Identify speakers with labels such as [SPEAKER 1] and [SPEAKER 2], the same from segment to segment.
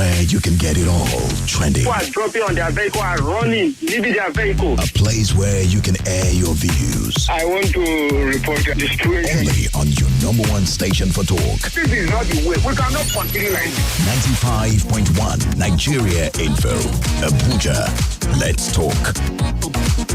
[SPEAKER 1] where you can get it all trending.
[SPEAKER 2] People are dropping on their vehicle and running, leaving their vehicle.
[SPEAKER 1] A place where you can air your views.
[SPEAKER 2] I want to report the situation.
[SPEAKER 1] Only on your number one station for talk.
[SPEAKER 2] This is not the way. We cannot continue like this.
[SPEAKER 1] 95.1 Nigeria Info. Abuja. Let's talk.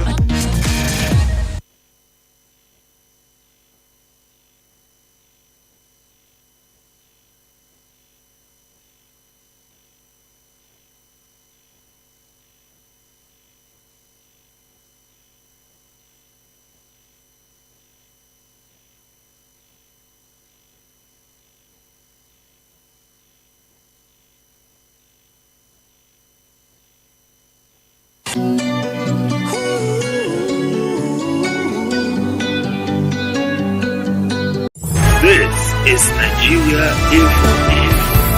[SPEAKER 3] This is Nigeria Info.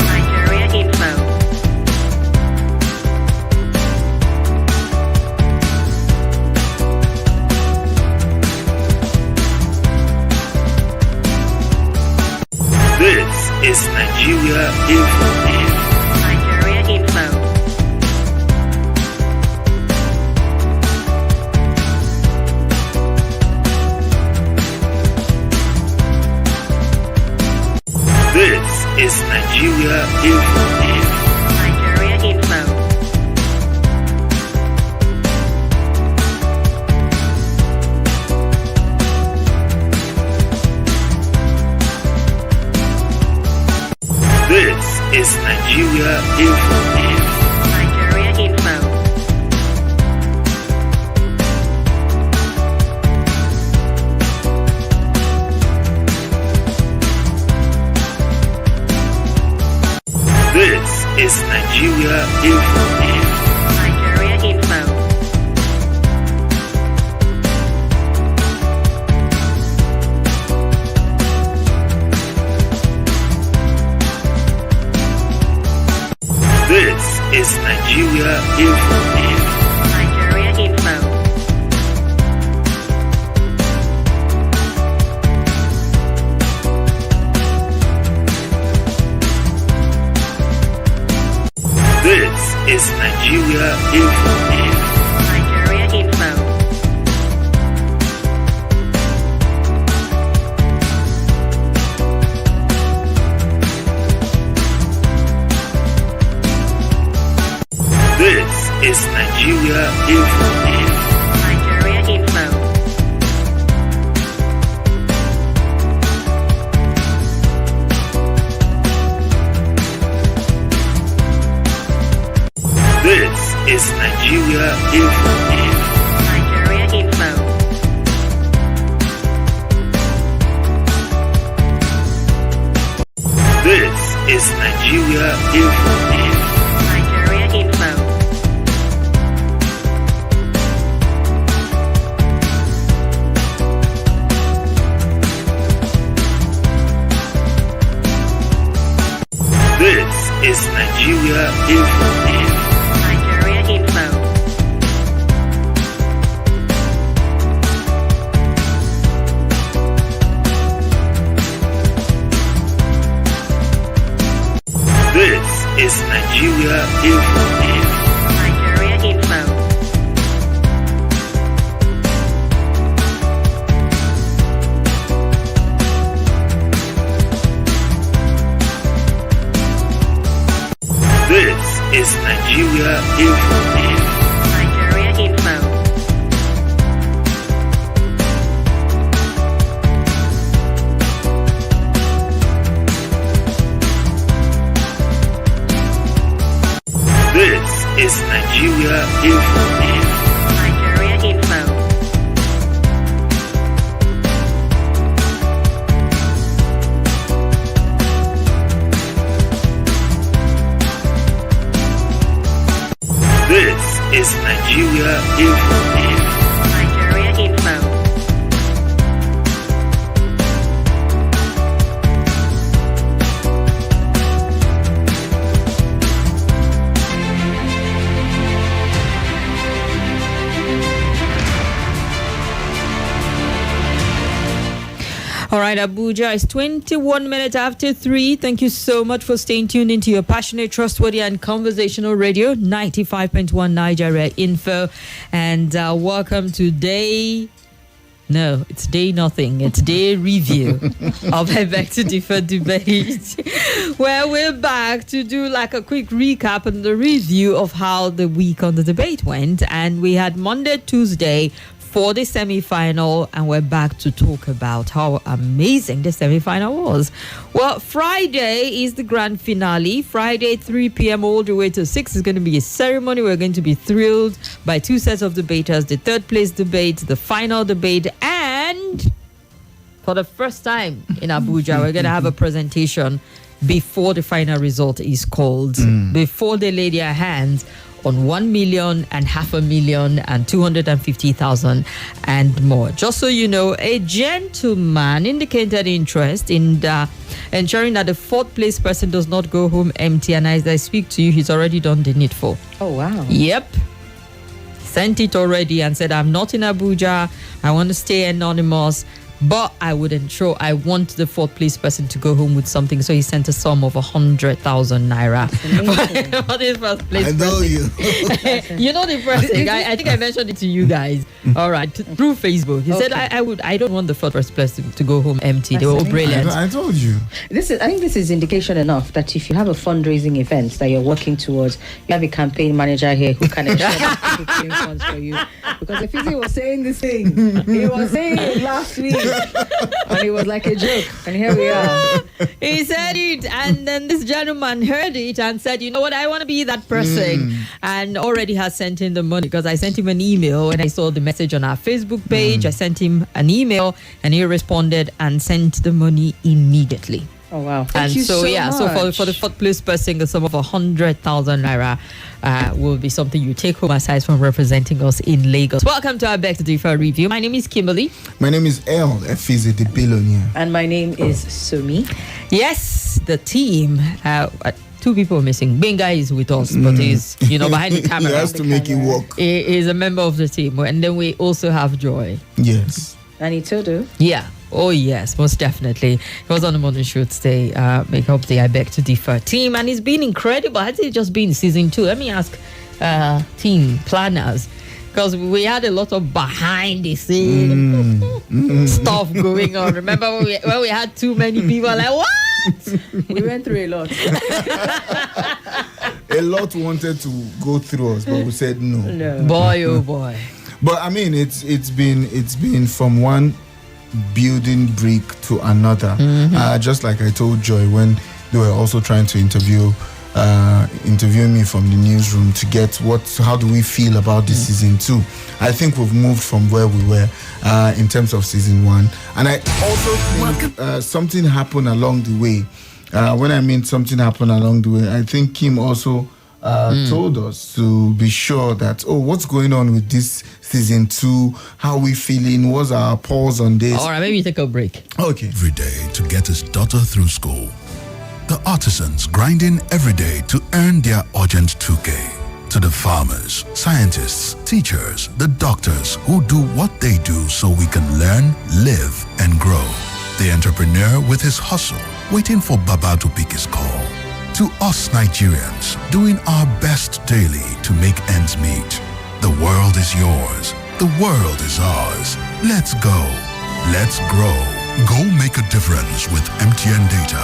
[SPEAKER 4] Nigeria Info.
[SPEAKER 3] This is Nigeria Info.
[SPEAKER 4] Nigeria Info.
[SPEAKER 3] This is Nigeria Info.
[SPEAKER 4] Nigeria Info.
[SPEAKER 3] This is Nigeria Info.
[SPEAKER 4] Nigeria Info.
[SPEAKER 3] This is Nigeria Info.
[SPEAKER 4] Nigeria Info.
[SPEAKER 3] This is Nigeria Info.
[SPEAKER 4] Nigeria Info.
[SPEAKER 3] This is Nigeria Info.
[SPEAKER 4] Nigeria Info.
[SPEAKER 3] This is Nigeria Info.
[SPEAKER 4] Nigeria Info.
[SPEAKER 3] This is Nigeria Info.
[SPEAKER 4] Nigeria Info.
[SPEAKER 3] This is Nigeria Info.
[SPEAKER 4] Nigeria Info.
[SPEAKER 3] This is Nigeria Info.
[SPEAKER 4] Nigeria Info.
[SPEAKER 3] This is Nigeria Info.
[SPEAKER 4] Nigeria Info.
[SPEAKER 3] This is Nigeria Info.
[SPEAKER 4] Nigeria Info.
[SPEAKER 3] This is Nigeria Info.
[SPEAKER 4] Nigeria Info.
[SPEAKER 3] This is Nigeria Info.
[SPEAKER 4] Nigeria Info.
[SPEAKER 5] All right. right, Abuja is 21 minutes after 3. Thank you so much for staying tuned into your passionate, trustworthy, and conversational radio, 95.1 Nigeria Info. And welcome to No, it's day nothing. It's day review of a Back to Differ debate, where we're back to do like a quick recap and the review of how the week on the debate went. And we had Monday, Tuesday for the semi-final, and we're back to talk about how amazing the semi-final was. Well, Friday is the grand finale. Friday, 3 p.m. all the way to 6 is going to be a ceremony. We're going to be thrilled by two sets of debaters, the third place debate, the final debate, and for the first time in Abuja, we're going to have a presentation before the final result is called, before they lay their hands on 1 million and 500,000 and 250,000 and more. Just so you know, a gentleman indicated interest in ensuring that the fourth place person does not go home empty. And as I speak to you, he's already done the needful.
[SPEAKER 6] Oh, wow.
[SPEAKER 5] Yep. Sent it already and said, I'm not in Abuja. I want to stay anonymous. But I would ensure I want the fourth place person to go home with something. So he sent a sum of 100,000 naira for this first place.
[SPEAKER 7] I know you.
[SPEAKER 5] You know the person. I think I mentioned it to you guys. All right, through Facebook. He said, I don't want the first person to go home empty. They were all brilliant.
[SPEAKER 7] I told you.
[SPEAKER 6] I think this is indication enough that if you have a fundraising event that you're working towards, you have a campaign manager here who can ensure that people claim funds for you. Because Effizy was saying this thing. He was saying it last week. And it was like a joke. And here we are.
[SPEAKER 5] He said it, and then this gentleman heard it and said, you know what, I want to be that person. And already has sent in the money, because I sent him an email when I saw the message on our Facebook page. I sent him an email and he responded and sent the money immediately.
[SPEAKER 6] Oh, wow.
[SPEAKER 5] Thank you so much. So for the fourth place person, the sum of 100,000 naira will be something you take home aside from representing us in Lagos. Welcome to our Back to Differ review. My name is Kimberly.
[SPEAKER 7] My name is Effizy, the billionaire.
[SPEAKER 6] And my name is Somi.
[SPEAKER 5] Yes, the team. Two people are missing. Benga is with us, but he's behind the camera.
[SPEAKER 7] He has to make it work.
[SPEAKER 5] He is a member of the team. And then we also have Joy.
[SPEAKER 7] Yes.
[SPEAKER 6] And Itodo.
[SPEAKER 5] Yeah. Oh, yes, most definitely. He was on the morning show today, make up the I Beg to Differ team, and it's been incredible. Has it just been season 2? Let me ask team planners, because we had a lot of behind the scene stuff going on. Remember when we had too many people like, what?
[SPEAKER 6] We went through a lot.
[SPEAKER 7] A lot wanted to go through us, but we said no.
[SPEAKER 5] Boy, oh boy.
[SPEAKER 7] But I mean, it's been from one building brick to another. Just like I told Joy when they were also trying to interview me from the newsroom to get how do we feel about this season 2. I think we've moved from where we were in terms of season 1, and I also think something happened along the way. When I mean something happened along the way, I think Kim also told us to be sure that, what's going on with this season 2? How are we feeling? What's our pause on this?
[SPEAKER 5] All right, maybe take a break.
[SPEAKER 7] Okay.
[SPEAKER 1] Every day to get his daughter through school. The artisans grinding every day to earn their urgent 2K. To the farmers, scientists, teachers, the doctors who do what they do so we can learn, live, and grow. The entrepreneur with his hustle, waiting for Baba to pick his call. To us Nigerians, doing our best daily to make ends meet. The world is yours. The world is ours. Let's go. Let's grow. Go make a difference with MTN Data.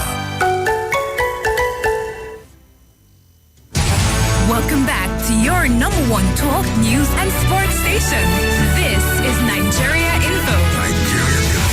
[SPEAKER 8] Welcome back to your number one talk, news, and sports station. This is Nigeria Info.
[SPEAKER 1] Nigeria Info.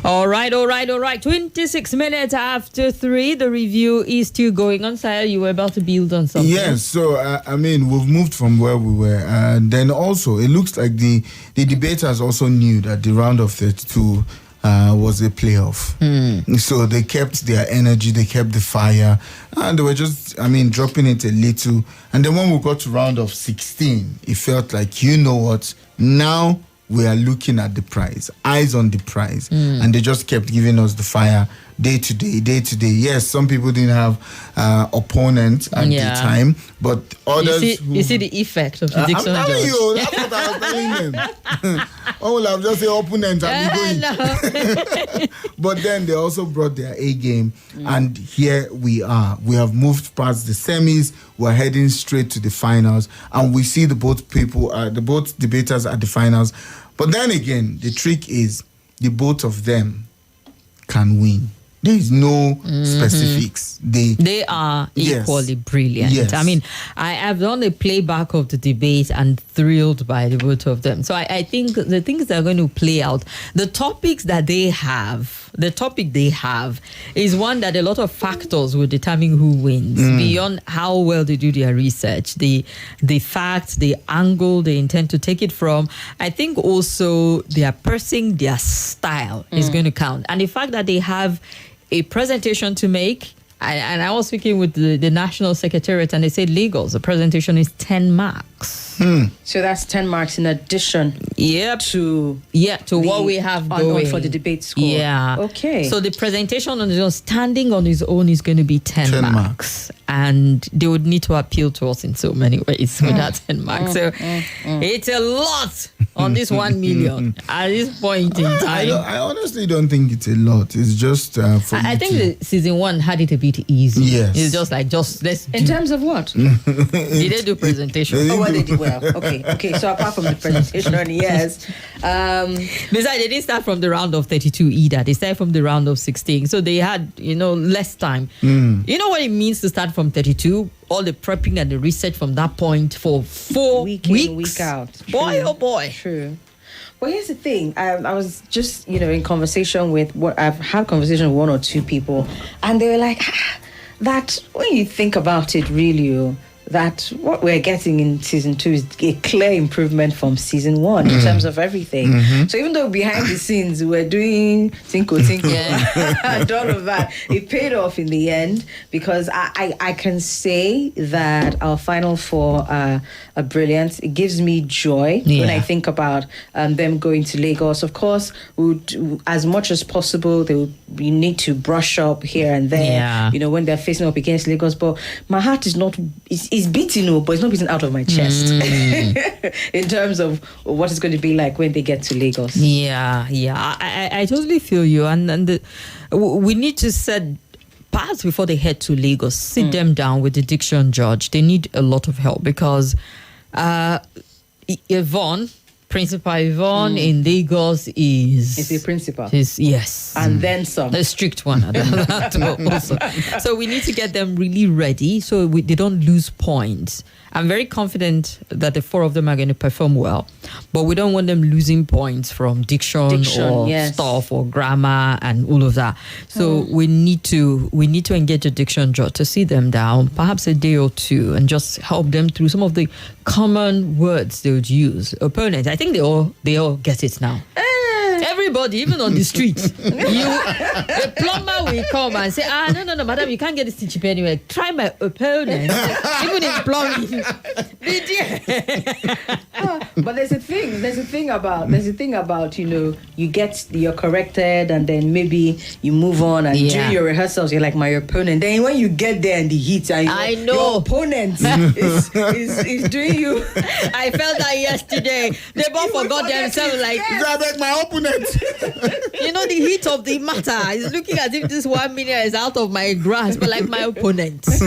[SPEAKER 5] All right. 26 minutes after 3. The review is still going on. Sire, you were about to build on something.
[SPEAKER 7] Yes, so I mean, we've moved from where we were. And then also, it looks like the debaters also knew that the round of 32 was a playoff. So they kept their energy, they kept the fire, and they were just, dropping it a little. And then when we got to round of 16, it felt like, you know what, now we are looking at the prize, eyes on the prize. And they just kept giving us the fire day to day. Yes, some people didn't have opponents at the time, but others.
[SPEAKER 5] You see the effect of the Dixon
[SPEAKER 7] I'm telling
[SPEAKER 5] George.
[SPEAKER 7] you, that's what I was telling them. I will have just say opponent and be going. But then they also brought their A game, and here we are. We have moved past the semis. We're heading straight to the finals, and we see the both debaters at the finals. But then again, the trick is the both of them can win. There is no specifics.
[SPEAKER 5] They are equally brilliant.
[SPEAKER 7] Yes.
[SPEAKER 5] I have done a playback of the debate and thrilled by the both of them. So I think the things that are going to play out, the topics that they have, the topic they have is one that a lot of factors will determine who wins beyond how well they do their research, the facts, the angle they intend to take it from. I think also their person, their style is going to count. And the fact that they have a presentation to make, and I was speaking with the National Secretariat, and they said Lagos, the presentation is 10 marks.
[SPEAKER 6] So that's 10 marks in addition to
[SPEAKER 5] what we have going
[SPEAKER 6] for the debate score.
[SPEAKER 5] Yeah.
[SPEAKER 6] Okay.
[SPEAKER 5] So the presentation on his own, standing on his own, is going to be 10 marks. And they would need to appeal to us in so many ways with that 10 marks. So it's a lot on this 1 million at this point in time.
[SPEAKER 7] I honestly don't think it's a lot. It's just
[SPEAKER 5] I think the season 1 had it a bit easy.
[SPEAKER 7] Yes.
[SPEAKER 5] It's just like, let's
[SPEAKER 6] in terms of what?
[SPEAKER 5] Did they do presentation?
[SPEAKER 6] Oh, well, they did well. Okay. So apart from the presentation, yes.
[SPEAKER 5] Besides, they didn't start from the round of 32 either. They started from the round of 16. So they had, less time. You know what it means to start from 32? All the prepping and the research from that point for 4
[SPEAKER 6] week
[SPEAKER 5] weeks.
[SPEAKER 6] in, week out.
[SPEAKER 5] Boy, oh boy.
[SPEAKER 6] True. Well, here's the thing. I was just, in conversation with I've had conversation with one or two people, and they were like, that when you think about it, really, that what we're getting in season 2 is a clear improvement from season 1 in terms of everything. So even though behind the scenes we're doing tinko and all of that, it paid off in the end, because I can say that our Final Four are brilliant. It gives me joy when I think about them going to Lagos. Of course, as much as possible, we need to brush up here and there, when they're facing up against Lagos. But my heart is not... It's beating, but it's not beating out of my chest in terms of what it's going to be like when they get to Lagos.
[SPEAKER 5] I totally feel you, and we need to set paths before they head to Lagos. Sit them down with the diction judge. They need a lot of help, because Principal Yvonne in Lagos is
[SPEAKER 6] the principal.
[SPEAKER 5] Yes.
[SPEAKER 6] And then some.
[SPEAKER 5] A strict one. Also. So we need to get them really ready so they don't lose points. I'm very confident that the 4 of them are going to perform well, but we don't want them losing points from diction or stuff or grammar and all of that. So we need to engage a diction judge to sit them down, perhaps a day or two, and just help them through some of the common words they would use. Opponents, I think they all get it now. Everybody, even on the street, the plumber will come and say, no, madam, you can't get this cheap anyway. Try my opponent, even in plumbing.
[SPEAKER 6] But there's a thing about you're corrected, and then maybe you move on, and during your rehearsals you're like, my opponent. Then when you get there and the heat, and your opponent is doing you.
[SPEAKER 5] I felt that yesterday. They both forgot themselves. Like,
[SPEAKER 7] my opponent.
[SPEAKER 5] The heat of the matter is looking as if this 1 million is out of my grasp, but like my opponent.
[SPEAKER 6] So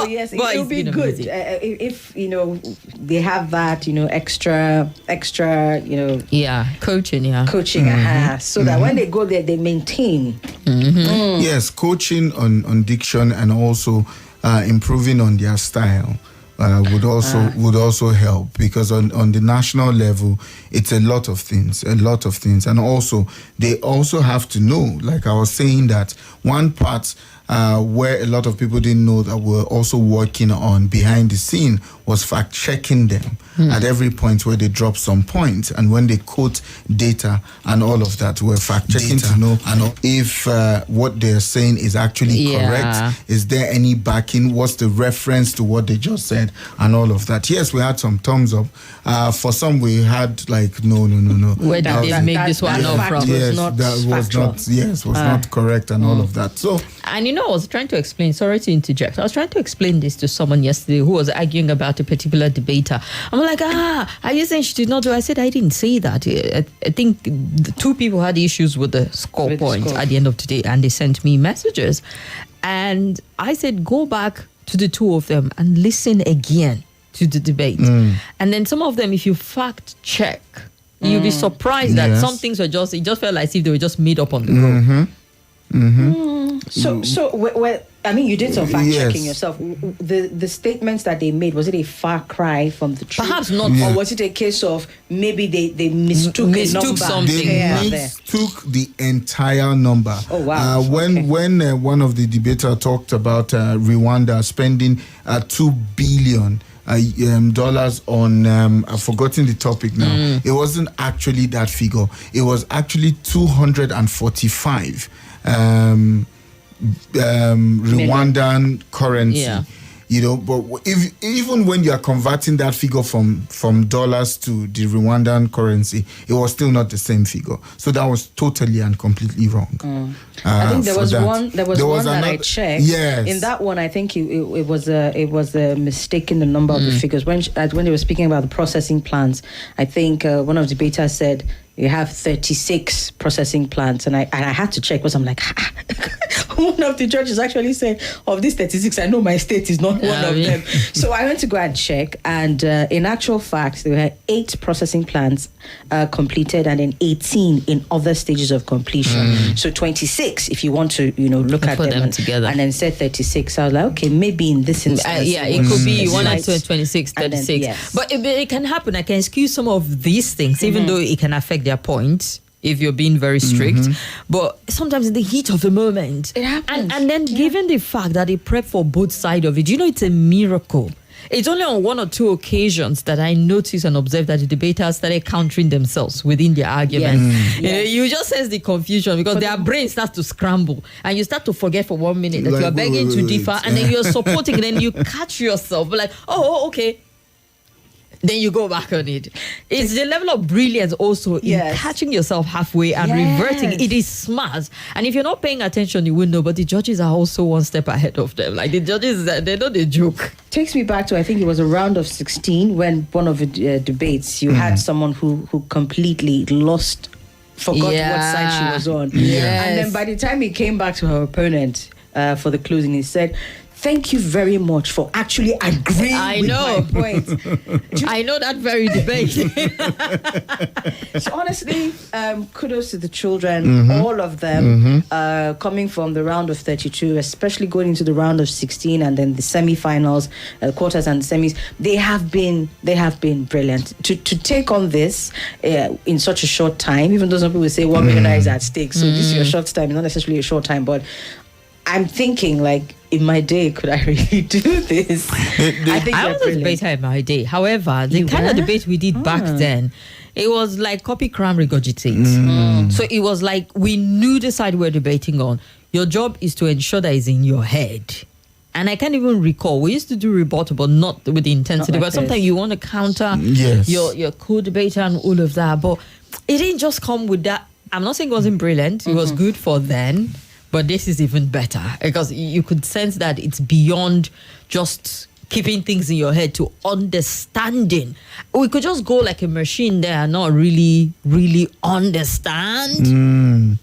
[SPEAKER 6] yes, it will be good if they have that extra coaching so that when they go there they maintain.
[SPEAKER 7] Yes, coaching on diction, and also improving on their style. Would also help, because on the national level it's a lot of things, and also they also have to know, like I was saying, that one part where a lot of people didn't know that we're also working on behind the scene was fact checking them at every point where they drop some points, and when they quote data and all of that, we're fact checking to know if what they're saying is actually correct. Is there any backing? What's the reference to what they just said and all of that? Yes, we had some thumbs up. For some, we had like no.
[SPEAKER 5] Where did they make this one up from?
[SPEAKER 7] Yes, that was not. Yes, was not correct and all of that. So,
[SPEAKER 5] and I was trying to explain. Sorry to interject. I was trying to explain this to someone yesterday who was arguing about a particular debater. I'm like, are you saying she did not do? I said I didn't say that. I think the two people had issues with the score points at the end of the day, and they sent me messages, and I said go back to the two of them and listen again to the debate, and then some of them, if you fact check, you'll be surprised that some things were it just felt like as if they were just made up on the go.
[SPEAKER 6] So, I mean, you did some fact checking yourself. The statements that they made, was it a far cry from the truth?
[SPEAKER 5] Perhaps not.
[SPEAKER 6] Or was it a case of maybe they mistook a number?
[SPEAKER 5] something.
[SPEAKER 7] They mistook the entire number.
[SPEAKER 6] Oh, wow.
[SPEAKER 7] When one of the debaters talked about Rwanda spending $2 billion dollars on I've forgotten the topic now. It wasn't actually that figure. It was actually 245 Rwandan currency.
[SPEAKER 5] Yeah.
[SPEAKER 7] You know, but even when you are converting that figure from dollars to the Rwandan currency, it was still not the same figure. So that was totally and completely wrong.
[SPEAKER 6] I think there was one that I checked.
[SPEAKER 7] Yes.
[SPEAKER 6] In that one, I think it was a mistake in the number of the figures. When they were speaking about the processing plants, I think one of the debaters said you have 36 processing plants, and I had to check because I'm like, one of the judges actually said, of these 36, I know my state is not one of them. So I went to go and check, and in actual fact, there were 8 processing plants completed, and then 18 in other stages of completion. So 26, if you want to, look at them
[SPEAKER 5] together,
[SPEAKER 6] and then said 36. I was like, okay, maybe in this instance,
[SPEAKER 5] it could be 1 and 2 26, 36.
[SPEAKER 6] Then, yes.
[SPEAKER 5] But it can happen. I can excuse some of these things, even though it can affect their points if you're being very strict. But sometimes in the heat of the moment,
[SPEAKER 6] it happens.
[SPEAKER 5] And then given the fact that they prep for both sides of it, it's a miracle. It's only on 1 or 2 occasions that I noticed and observed that the debaters started countering themselves within their arguments. You just sense the confusion because their brain starts to scramble, and you start to forget for 1 minute that you're begging to differ, and then you're supporting, and then you catch yourself like, oh, okay. Then you go back on it. It's the level of brilliance also in catching yourself halfway and reverting. It is smart. And if you're not paying attention, you will know. But the judges are also one step ahead of them. Like the judges, they know the joke.
[SPEAKER 6] Takes me back to, I think it was a round of 16 when one of the debates, you had someone who completely forgot what side she was on.
[SPEAKER 5] Yes.
[SPEAKER 6] And then by the time he came back to her opponent for the closing, he said, thank you very much for actually agreeing with my point.
[SPEAKER 5] I know that very debate.
[SPEAKER 6] So honestly, kudos to the children, all of them, coming from the round of 32, especially going into the round of 16 and then the semi-finals, quarters and semis. They have been brilliant. To take on this in such a short time, even though some people say $1 million is at stake, so this is your short time, not necessarily a short time, but I'm thinking, like, in my day, could I really do this?
[SPEAKER 5] I was a debater in my day. However, the kind of debate we did back then, it was like copy, cram, regurgitate. So it was like we knew the side we're debating on. Your job is to ensure that it's in your head. And I can't even recall. We used to do rebuttal, but not with the intensity.
[SPEAKER 6] Like
[SPEAKER 5] but sometimes you want to counter your co-debater and all of that. But it didn't just come with that. I'm not saying it wasn't brilliant. It was good for then. But this is even better because you could sense that it's beyond just keeping things in your head to understanding. We could just go like a machine there and not really, really understand.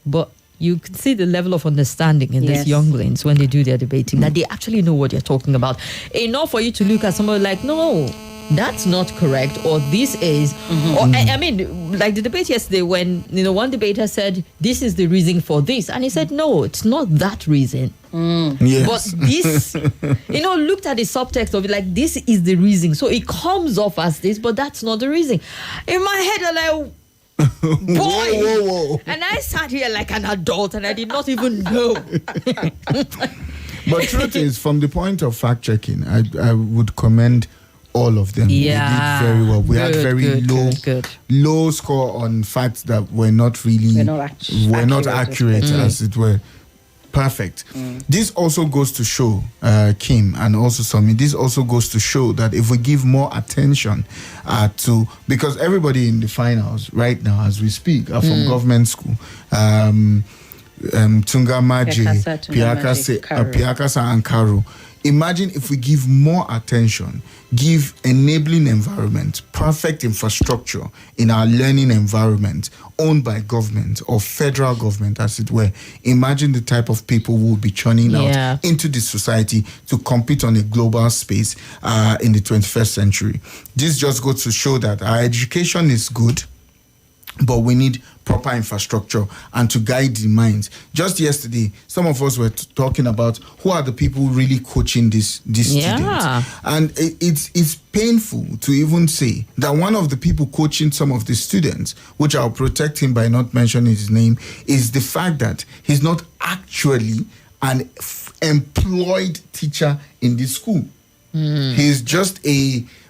[SPEAKER 5] But you can see the level of understanding in these younglings when they do their debating, that they actually know what they're talking about. Enough for you to look at somebody like, no, that's not correct, or this is, or I mean, like the debate yesterday when, one debater said, this is the reason for this. And he said, no, it's not that reason.
[SPEAKER 7] Yes.
[SPEAKER 5] But this, looked at the subtext of it, like, this is the reason. So it comes off as this, but that's not the reason. In my head, I'm like, Boy!
[SPEAKER 7] Whoa.
[SPEAKER 5] And I sat here like an adult and I did not even know.
[SPEAKER 7] But truth is, from the point of fact checking, I would commend all of them.
[SPEAKER 5] Yeah.
[SPEAKER 7] They did very well. We had
[SPEAKER 5] Good,
[SPEAKER 7] very
[SPEAKER 5] good.
[SPEAKER 7] low score on facts that were not really
[SPEAKER 6] We're not
[SPEAKER 7] accurate as it were. Perfect. This also goes to show, Kim and also Somi, this also goes to show that if we give more attention to, because everybody in the finals right now as we speak are from government school. Tunga Maji, Piakasa and Karo. Imagine if we give more attention, give enabling environment, perfect infrastructure in our learning environment owned by government or federal government, as it were. Imagine the type of people who will be churning out into the society to compete on a global space in the 21st century. This just goes to show that our education is good, but we need proper infrastructure and to guide the minds. Just yesterday, some of us were talking about who are the people really coaching these students. And it's painful to even say that one of the people coaching some of the students, which I'll protect him by not mentioning his name, is the fact that he's not actually an employed teacher in the school. He's just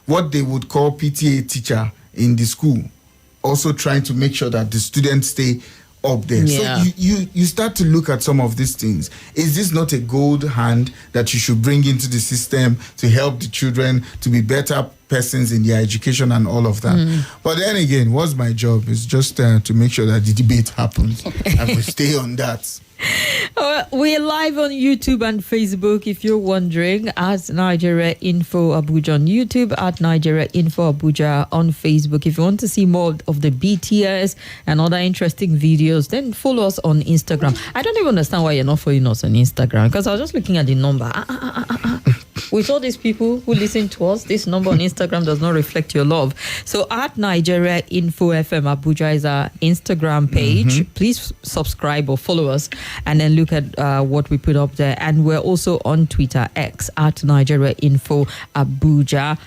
[SPEAKER 7] what they would call PTA teacher in the school, also trying to make sure that the students stay up there. So you start to look at some of these things. Is this not a gold hand that you should bring into the system to help the children to be better persons in their education and all of that? But then again, what's my job is just to make sure that the debate happens and we stay on that.
[SPEAKER 5] We're live on YouTube and Facebook, if you're wondering, at Nigeria Info Abuja on YouTube, at Nigeria Info Abuja on Facebook. If you want to see more of the BTS and other interesting videos, then follow us on Instagram. I don't even understand why you're not following us on Instagram, because I was just looking at the number. With all these people who listen to us, this number on Instagram does not reflect your love. So at Nigeria Info FM Abuja is our Instagram page. Please subscribe or follow us and then look at what we put up there. And we're also on Twitter, X, at Nigeria Info Abuja.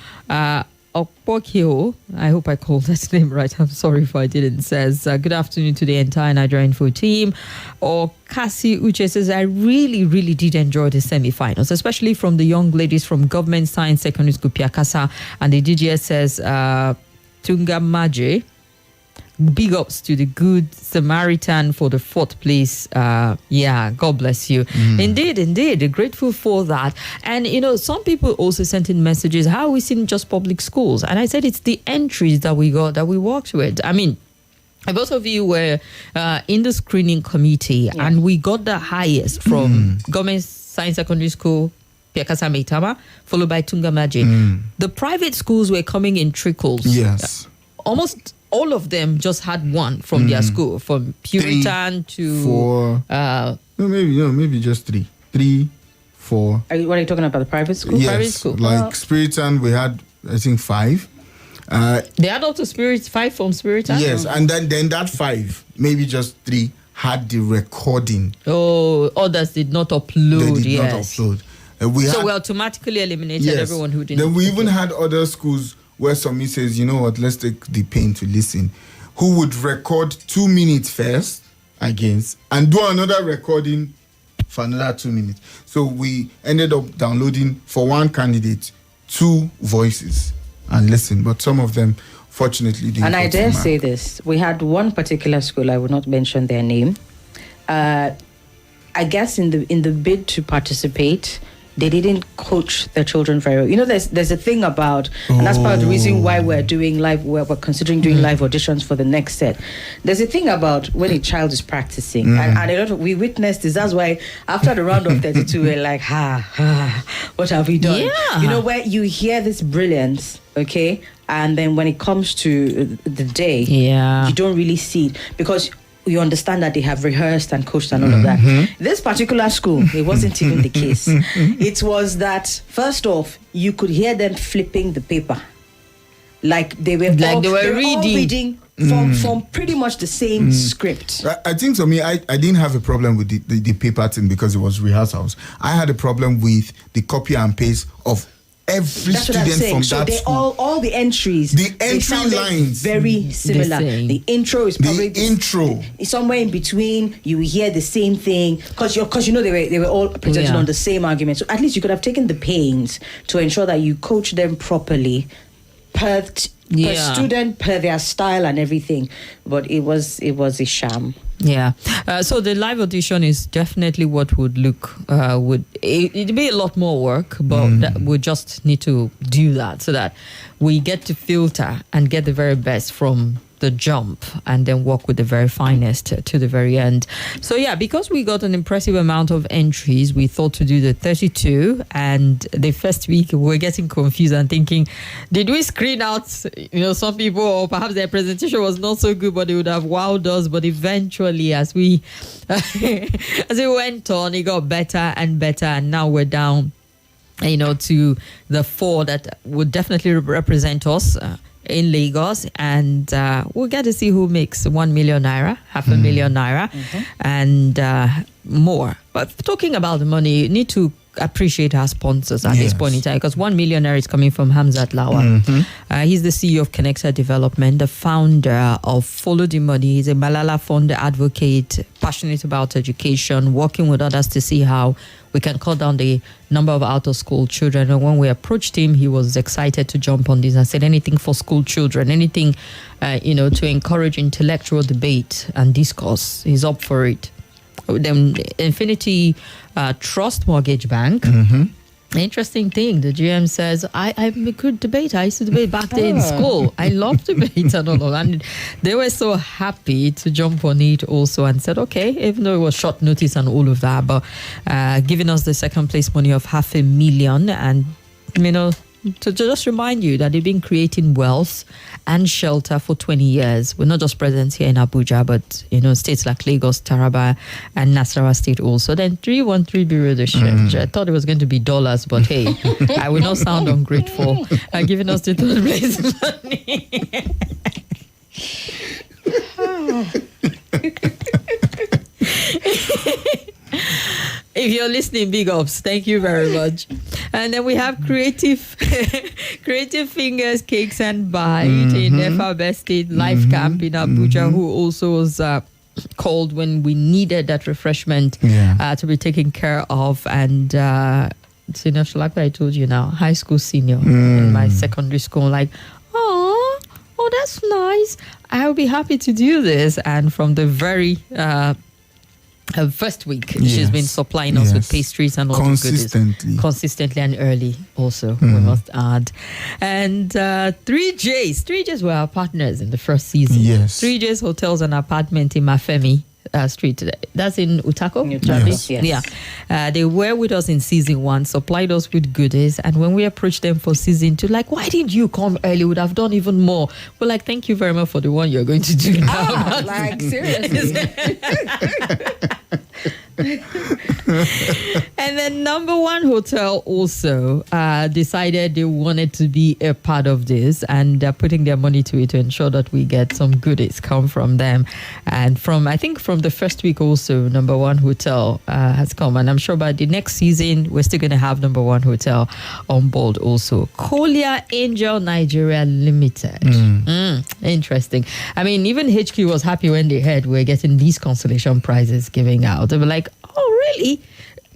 [SPEAKER 5] Okpokio, I hope I called that name right. I'm sorry if I didn't. Says, good afternoon to the entire Nigeria Info team. Or Kasi Uche says, I really, really did enjoy the semi-finals, especially from the young ladies from Government Science Secondary School, Piakasa. And the DGS says, Tunga Maje. Big ups to the Good Samaritan for the 4th place. God bless you. Indeed. Grateful for that. And, some people also sent in messages, how are we seeing just public schools? And I said, it's the entries that we got, that we worked with. I mean, both of you were in the screening committee, and we got the highest from Government Science Secondary School, Piakasa Meitama, followed by Tunga Maje. The private schools were coming in trickles.
[SPEAKER 7] Yes.
[SPEAKER 5] Almost all of them just had one from their school, from Puritan
[SPEAKER 7] 3,
[SPEAKER 5] to
[SPEAKER 7] 4. Maybe just 3, 3, 4.
[SPEAKER 6] What are you talking about? The private school?
[SPEAKER 7] Yes,
[SPEAKER 5] private school.
[SPEAKER 7] Like Spiritan, we had I think 5.
[SPEAKER 5] They had up to 5 from Spiritan.
[SPEAKER 7] Yes, and then that 5, maybe just 3 had the recording.
[SPEAKER 5] Oh, others did not upload.
[SPEAKER 7] They did not upload.
[SPEAKER 5] We automatically eliminated everyone who didn't.
[SPEAKER 7] Then we even had other schools where Somi says, you know what, let's take the pain to listen, who would record 2 minutes first against and do another recording for another 2 minutes. So we ended up downloading for one candidate 2 voices and listen, but some of them fortunately didn't.
[SPEAKER 6] And I dare say this, we had one particular school, I will not mention their name, I guess in the bid to participate, they didn't coach their children very well. There's a thing about, and that's part of the reason why we're considering doing live auditions for the next set. There's a thing about when a child is practicing, and a lot of, we witnessed this. That's why after the round of 32, we're like, what have we done?
[SPEAKER 5] Yeah.
[SPEAKER 6] Where you hear this brilliance, okay, and then when it comes to the day, you don't really see it because you understand that they have rehearsed and coached and all of that. This particular school, it wasn't even the case. It was that, first off, you could hear them flipping the paper. Like they were reading from pretty much the same script.
[SPEAKER 7] I think to me, I didn't have a problem with the paper thing because it was rehearsals. I had a problem with the copy and paste of every
[SPEAKER 6] That's what I'm
[SPEAKER 7] student
[SPEAKER 6] saying.
[SPEAKER 7] from
[SPEAKER 6] So
[SPEAKER 7] that
[SPEAKER 6] they
[SPEAKER 7] school.
[SPEAKER 6] all the entries,
[SPEAKER 7] The
[SPEAKER 6] they
[SPEAKER 7] entry
[SPEAKER 6] sounded
[SPEAKER 7] lines.
[SPEAKER 6] very similar.
[SPEAKER 5] same.
[SPEAKER 6] The intro is probably
[SPEAKER 7] The intro.
[SPEAKER 6] somewhere in between. You will hear the same thing because you know they were all presented
[SPEAKER 5] Yeah.
[SPEAKER 6] on the same argument. So at least you could have taken the pains to ensure that you coach them properly per
[SPEAKER 5] Yeah.
[SPEAKER 6] student, per their style and everything. But it was a sham.
[SPEAKER 5] Yeah. So the live audition is definitely what would look it'd be a lot more work, but that we just need to do that so that we get to filter and get the very best from the jump and then work with the very finest to the very end. So yeah, because we got an impressive amount of entries, we thought to do the 32, and the first week we were getting confused and thinking, did we screen out some people, or perhaps their presentation was not so good but it would have wowed us. But eventually as we as it went on, it got better and better, and now we're down to the 4 that would definitely represent us in Lagos, and we'll get to see who makes 1 million naira, half a million naira, and more. But talking about the money, you need to appreciate our sponsors at this point in time, because 1 million naira is coming from Hamzat Lawal. He's the CEO of Connected Development, the founder of Follow the Money. He's a Malala Fund advocate, passionate about education, working with others to see how we can cut down the number of out-of-school children. And when we approached him, he was excited to jump on this and said anything for school children, anything, to encourage intellectual debate and discourse. He's up for it. Then Infinity Trust Mortgage Bank. Interesting thing, the GM says, I'm a good debater. I used to debate back then in school. I love debate and all. And they were so happy to jump on it also and said, okay, even though it was short notice and all of that, but giving us the second place money of 500,000, and, to just remind you that they've been creating wealth and shelter for 20 years. We're not just present here in Abuja, but, states like Lagos, Taraba, and Nasarawa State also. Then 313 Bureau de Change. I thought it was going to be dollars, but hey, I will not sound ungrateful. Giving us the third place money. If you're listening, big ups. Thank you very much. And then we have Creative Fingers Cakes and Bite in Effizy State Life Camp in Abuja, who also was called when we needed that refreshment to be taken care of. And senior, like I told you now, high school senior in my secondary school, like, oh, that's nice. I'll be happy to do this. And from the very first week, she's been supplying us with pastries and all the goodies. Consistently and early also, we must add. And 3Js were our partners in the first season. 3Js Hotels and Apartment in Mafemi Street. That's in Utako?
[SPEAKER 6] Yes.
[SPEAKER 5] Yeah. They were with us in season 1, supplied us with goodies, and when we approached them for season 2, like, why didn't you come early? Would have done even more. We're like, thank you very much for the one you're going to do now.
[SPEAKER 6] Like, seriously.
[SPEAKER 5] And then Number One Hotel also decided they wanted to be a part of this, and they're putting their money to it to ensure that we get some goodies come from them. And I think from the first week also, Number One Hotel has come, and I'm sure by the next season we're still going to have Number One Hotel on board also. Kolia Angel Nigeria Limited. Interesting. I mean, even HQ was happy when they heard we're getting these consolation prizes giving out. They were like, oh, really?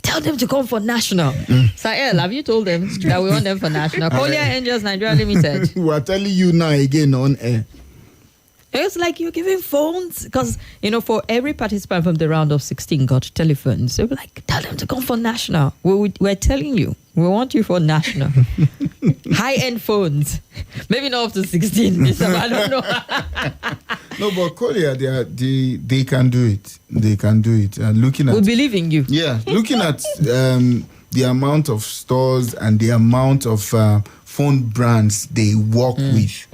[SPEAKER 5] Tell them to come for national. Sael, have you told them that we want them for national? Kolia Angels Nigeria Limited.
[SPEAKER 7] We're telling you now again on air.
[SPEAKER 5] It's like you're giving phones, because, for every participant from the round of 16 got telephones. So we're like, tell them to come for national. We're telling you, we want you for national. High-end phones. Maybe not up to 16. I don't know.
[SPEAKER 7] No, but Korea, they can do it. They can do it. Looking at,
[SPEAKER 5] we believe in you.
[SPEAKER 7] Yeah, looking at the amount of stores and the amount of phone brands they work with,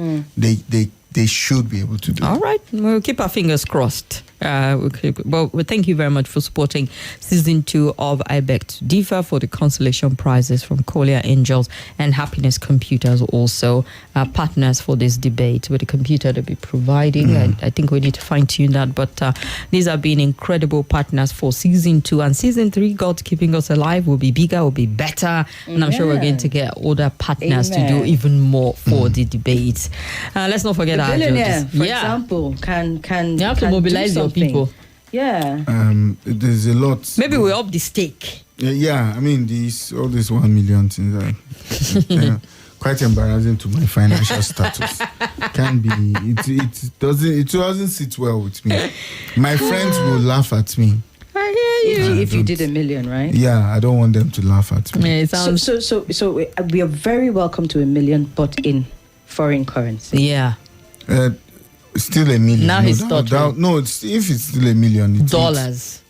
[SPEAKER 7] they should be able to do it.
[SPEAKER 5] All right. We'll keep our fingers crossed. Okay. Well, thank you very much for supporting season 2 of I Beg to Differ for the consolation prizes from Collier Angels and Happiness Computers, also partners for this debate with the computer they'll be providing. I think we need to fine tune that, but these have been incredible partners for season 2, and season 3, God's keeping us alive, will be bigger, will be better, and I'm sure we're going to get other partners to do even more for the debate. Let's not forget
[SPEAKER 6] The
[SPEAKER 5] our
[SPEAKER 6] billionaire,
[SPEAKER 5] judges.
[SPEAKER 6] for example, can
[SPEAKER 5] You have to
[SPEAKER 6] can do
[SPEAKER 5] mobilize your
[SPEAKER 6] something.
[SPEAKER 5] people.
[SPEAKER 6] Yeah.
[SPEAKER 7] There's a lot.
[SPEAKER 5] Maybe we up the stake.
[SPEAKER 7] Yeah, I mean, all these 1 million things are quite embarrassing to my financial status. Can be. It doesn't sit well with me. My friends will laugh at me.
[SPEAKER 5] I hear you.
[SPEAKER 6] If you did 1 million, right?
[SPEAKER 7] Yeah, I don't want them to laugh at me.
[SPEAKER 5] Yeah, it sounds.
[SPEAKER 6] So we are very welcome to 1 million, but in foreign currency.
[SPEAKER 5] Yeah.
[SPEAKER 7] Still 1 million.
[SPEAKER 5] Now he's stuttering.
[SPEAKER 7] If it's still 1 million, it's
[SPEAKER 5] Dollars.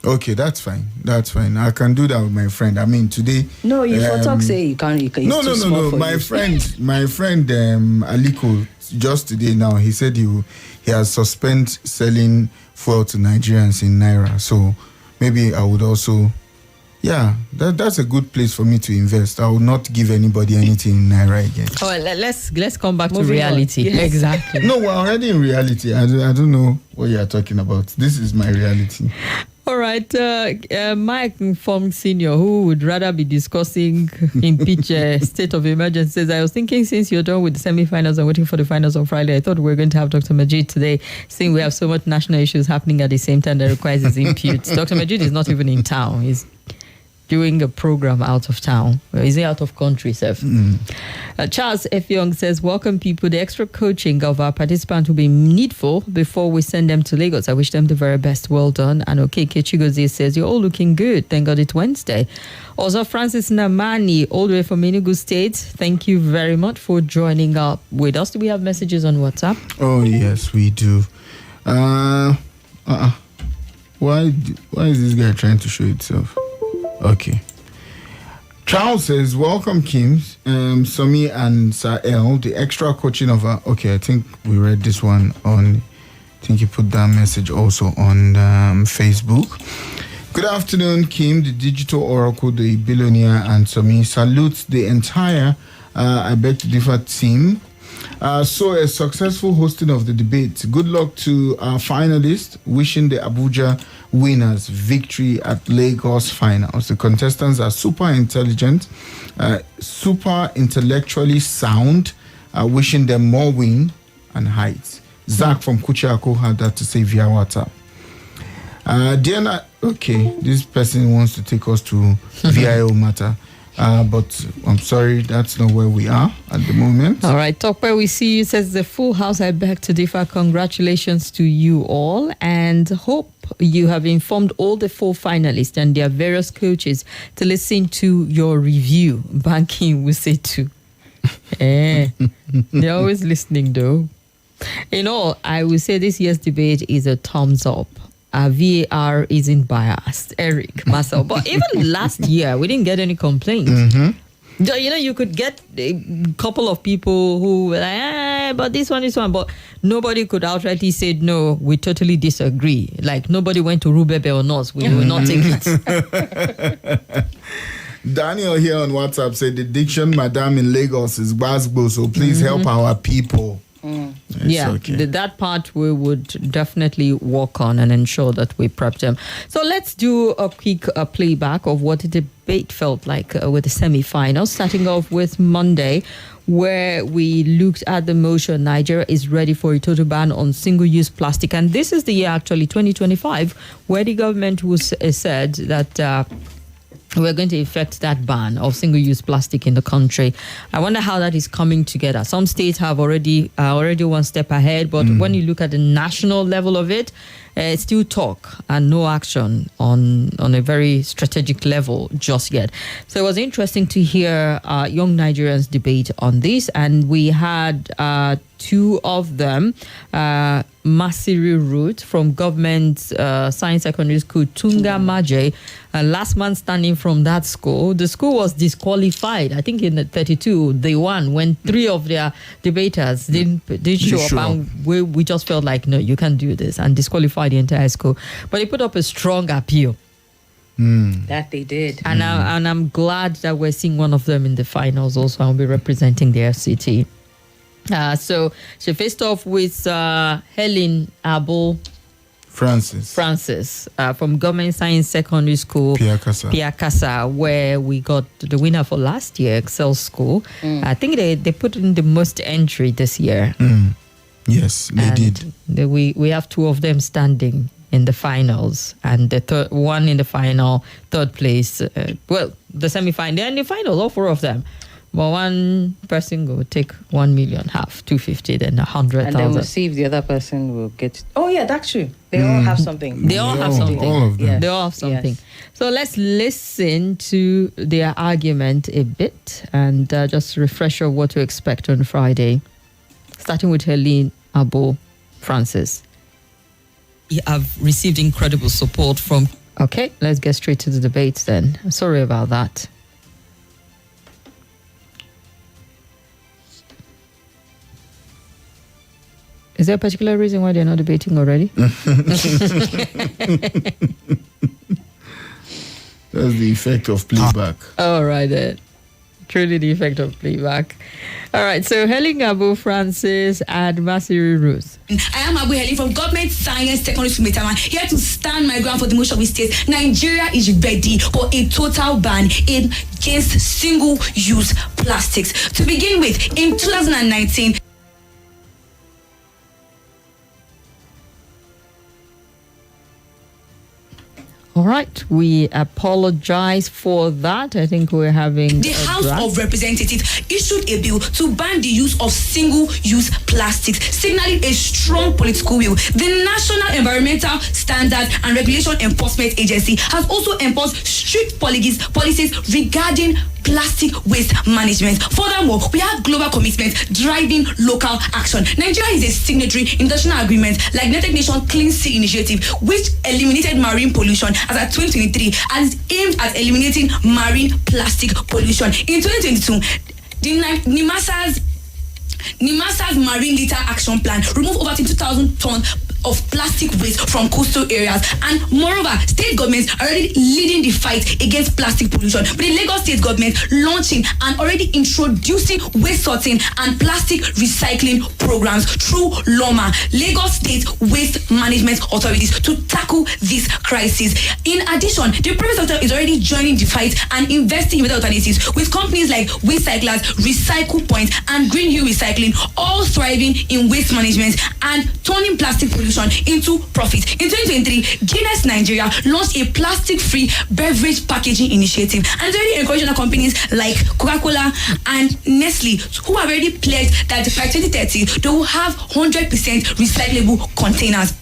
[SPEAKER 7] Okay, that's fine. That's fine. I can do that with my friend. I mean, today.
[SPEAKER 6] No, you for talk say you can't. It's
[SPEAKER 7] No.
[SPEAKER 6] too small for
[SPEAKER 7] My
[SPEAKER 6] you.
[SPEAKER 7] friend, Aliko, just today now, he said he has suspended selling fuel to Nigerians in Naira. So maybe I would also. Yeah, that's a good place for me to invest. I will not give anybody anything in Naira again.
[SPEAKER 5] Oh, let's come back to
[SPEAKER 6] Moving
[SPEAKER 5] reality.
[SPEAKER 6] on. Yes.
[SPEAKER 5] Exactly.
[SPEAKER 7] No, we're already in reality. I don't know what you are talking about. This is my reality.
[SPEAKER 5] All right, Mike Fong Senior, who would rather be discussing impeach state of emergency, says, I was thinking since you're done with the semi-finals and waiting for the finals on Friday, I thought we were going to have Dr. Majid today, seeing we have so much national issues happening at the same time that requires his input. Dr. Majid is not even in town. He's doing a program out of town. Is he out of country, Seth? Charles F. Young says, welcome people. The extra coaching of our participants will be needful before we send them to Lagos. I wish them the very best. Well done. And okay, Kechigozie says, you're all looking good. Thank God it's Wednesday. Also, Francis Namani, all the way from Enugu State. Thank you very much for joining up with us. Do we have messages on WhatsApp?
[SPEAKER 7] Oh, yes, we do. Why is this guy trying to show itself? Okay. Charles says, welcome Kim, Somi and Sahel, the extra coaching of okay, I think we read this one on, I think you put that message also on Facebook. Good afternoon, Kim, the digital oracle, the billionaire, and Somi. Salute the entire I Beg to Differ team. So a successful hosting of the debate. Good luck to our finalists. Wishing the Abuja winners victory at Lagos finals. The contestants are super intelligent, super intellectually sound. Wishing them more win and heights. Zach from Kuchiako had that to say via WhatsApp. Diana, okay, this person wants to take us to VIO matter. But I'm sorry, that's not where we are at the moment.
[SPEAKER 5] All right, Talk Where We See You says, the full house, I beg to differ. Congratulations to you all, and hope you have informed all the 4 finalists and their various coaches to listen to your review. Banking will say too. They're always listening though. In all, I will say this year's debate is a thumbs up. VAR isn't biased. Eric, Marcel. But even last year, we didn't get any complaints. You know, you could get a couple of people who were like, but this one. But nobody could outrightly say, no, we totally disagree. Like, nobody went to Rubebe or Nos. We will not take it.
[SPEAKER 7] Daniel here on WhatsApp said, the diction, madam, in Lagos is Basbo, so please help our people.
[SPEAKER 5] Yeah,
[SPEAKER 7] okay.
[SPEAKER 5] That part we would definitely work on and ensure that we prep them. So let's do a quick playback of what the debate felt like with the semi-finals, starting off with Monday, where we looked at the motion Nigeria is ready for a total ban on single-use plastic. And this is the year, actually, 2025, where the government was said that we're going to effect that ban of single-use plastic in the country. I wonder how that is coming together. Some states have already one step ahead, but when you look at the national level of it, it's still talk and no action on a very strategic level just yet. So it was interesting to hear young Nigerians debate on this, and we had 2 of them. Masiri Root from Government Science Secondary School, Tunga Maje, last man standing from that school. The school was disqualified. I think in the 32, they won when 3 of their debaters didn't show up. And we just felt like, no, you can't do this, and disqualified qualify the entire school. But they put up a strong appeal.
[SPEAKER 6] That they did.
[SPEAKER 5] And, I'm glad that we're seeing one of them in the finals also. I'll be representing the FCT. So she faced off with Helen Abel Francis from Government Science Secondary School, Piakasa, where we got the winner for last year, Excel School. I think they put in the most entry this year.
[SPEAKER 7] Yes, they did.
[SPEAKER 5] We have two of them standing in the finals, and the third one in the final, third place. The semi-final, they're in the final, all four of them. But one person will take 1 million, half 250, then 100,000.
[SPEAKER 6] And then we'll see if the other person will get. Oh yeah, that's true. They all have something.
[SPEAKER 5] They all have something.
[SPEAKER 7] All of them.
[SPEAKER 6] Yes.
[SPEAKER 5] They all have something.
[SPEAKER 6] Yes.
[SPEAKER 5] So let's listen to their argument a bit and just refresh of what to expect on Friday. Starting with Helene Abo Francis.
[SPEAKER 9] We have received incredible support from.
[SPEAKER 5] Okay, let's get straight to the debate then. Sorry about that. Is there a particular reason why they're not debating already?
[SPEAKER 7] That's the effect of playback.
[SPEAKER 5] All right, then. Truly the effect of playback. All right, so Helen Abu Francis and Masiri Ruth.
[SPEAKER 10] I am Abu Helen from Government Science Secondary School, Metaman, here to stand my ground for the motion we state. Nigeria is ready for a total ban against single-use plastics. To begin with, in 2019,
[SPEAKER 5] All right, we apologize for that. I think we're having
[SPEAKER 10] the House of Representatives issued a bill to ban the use of single-use plastics, signaling a strong political will. The National Environmental Standards and Regulation Enforcement Agency has also enforced strict policies regarding plastic waste management. Furthermore, we have global commitments driving local action. Nigeria is a signatory international agreement like United Nations Clean Sea Initiative, which eliminated marine pollution as at 2023 and is aimed at eliminating marine plastic pollution. In 2022, the NIMASA's Marine Litter Action Plan removed over 22,000 tons of plastic waste from coastal areas, and moreover, state governments are already leading the fight against plastic pollution, with the Lagos state government launching and already introducing waste sorting and plastic recycling programs through LOMA, Lagos State Waste Management Authorities, to tackle this crisis. In addition, the private sector is already joining the fight and investing in better alternatives, with companies like Wastecyclers, Recycle Point, and Green Hill Recycling all thriving in waste management and turning plastic pollution into profit. In 2023, Guinness Nigeria launched a plastic-free beverage packaging initiative, and it's already encouraging other companies like Coca-Cola and Nestle, who have already pledged that by 2030 they will have 100% recyclable containers.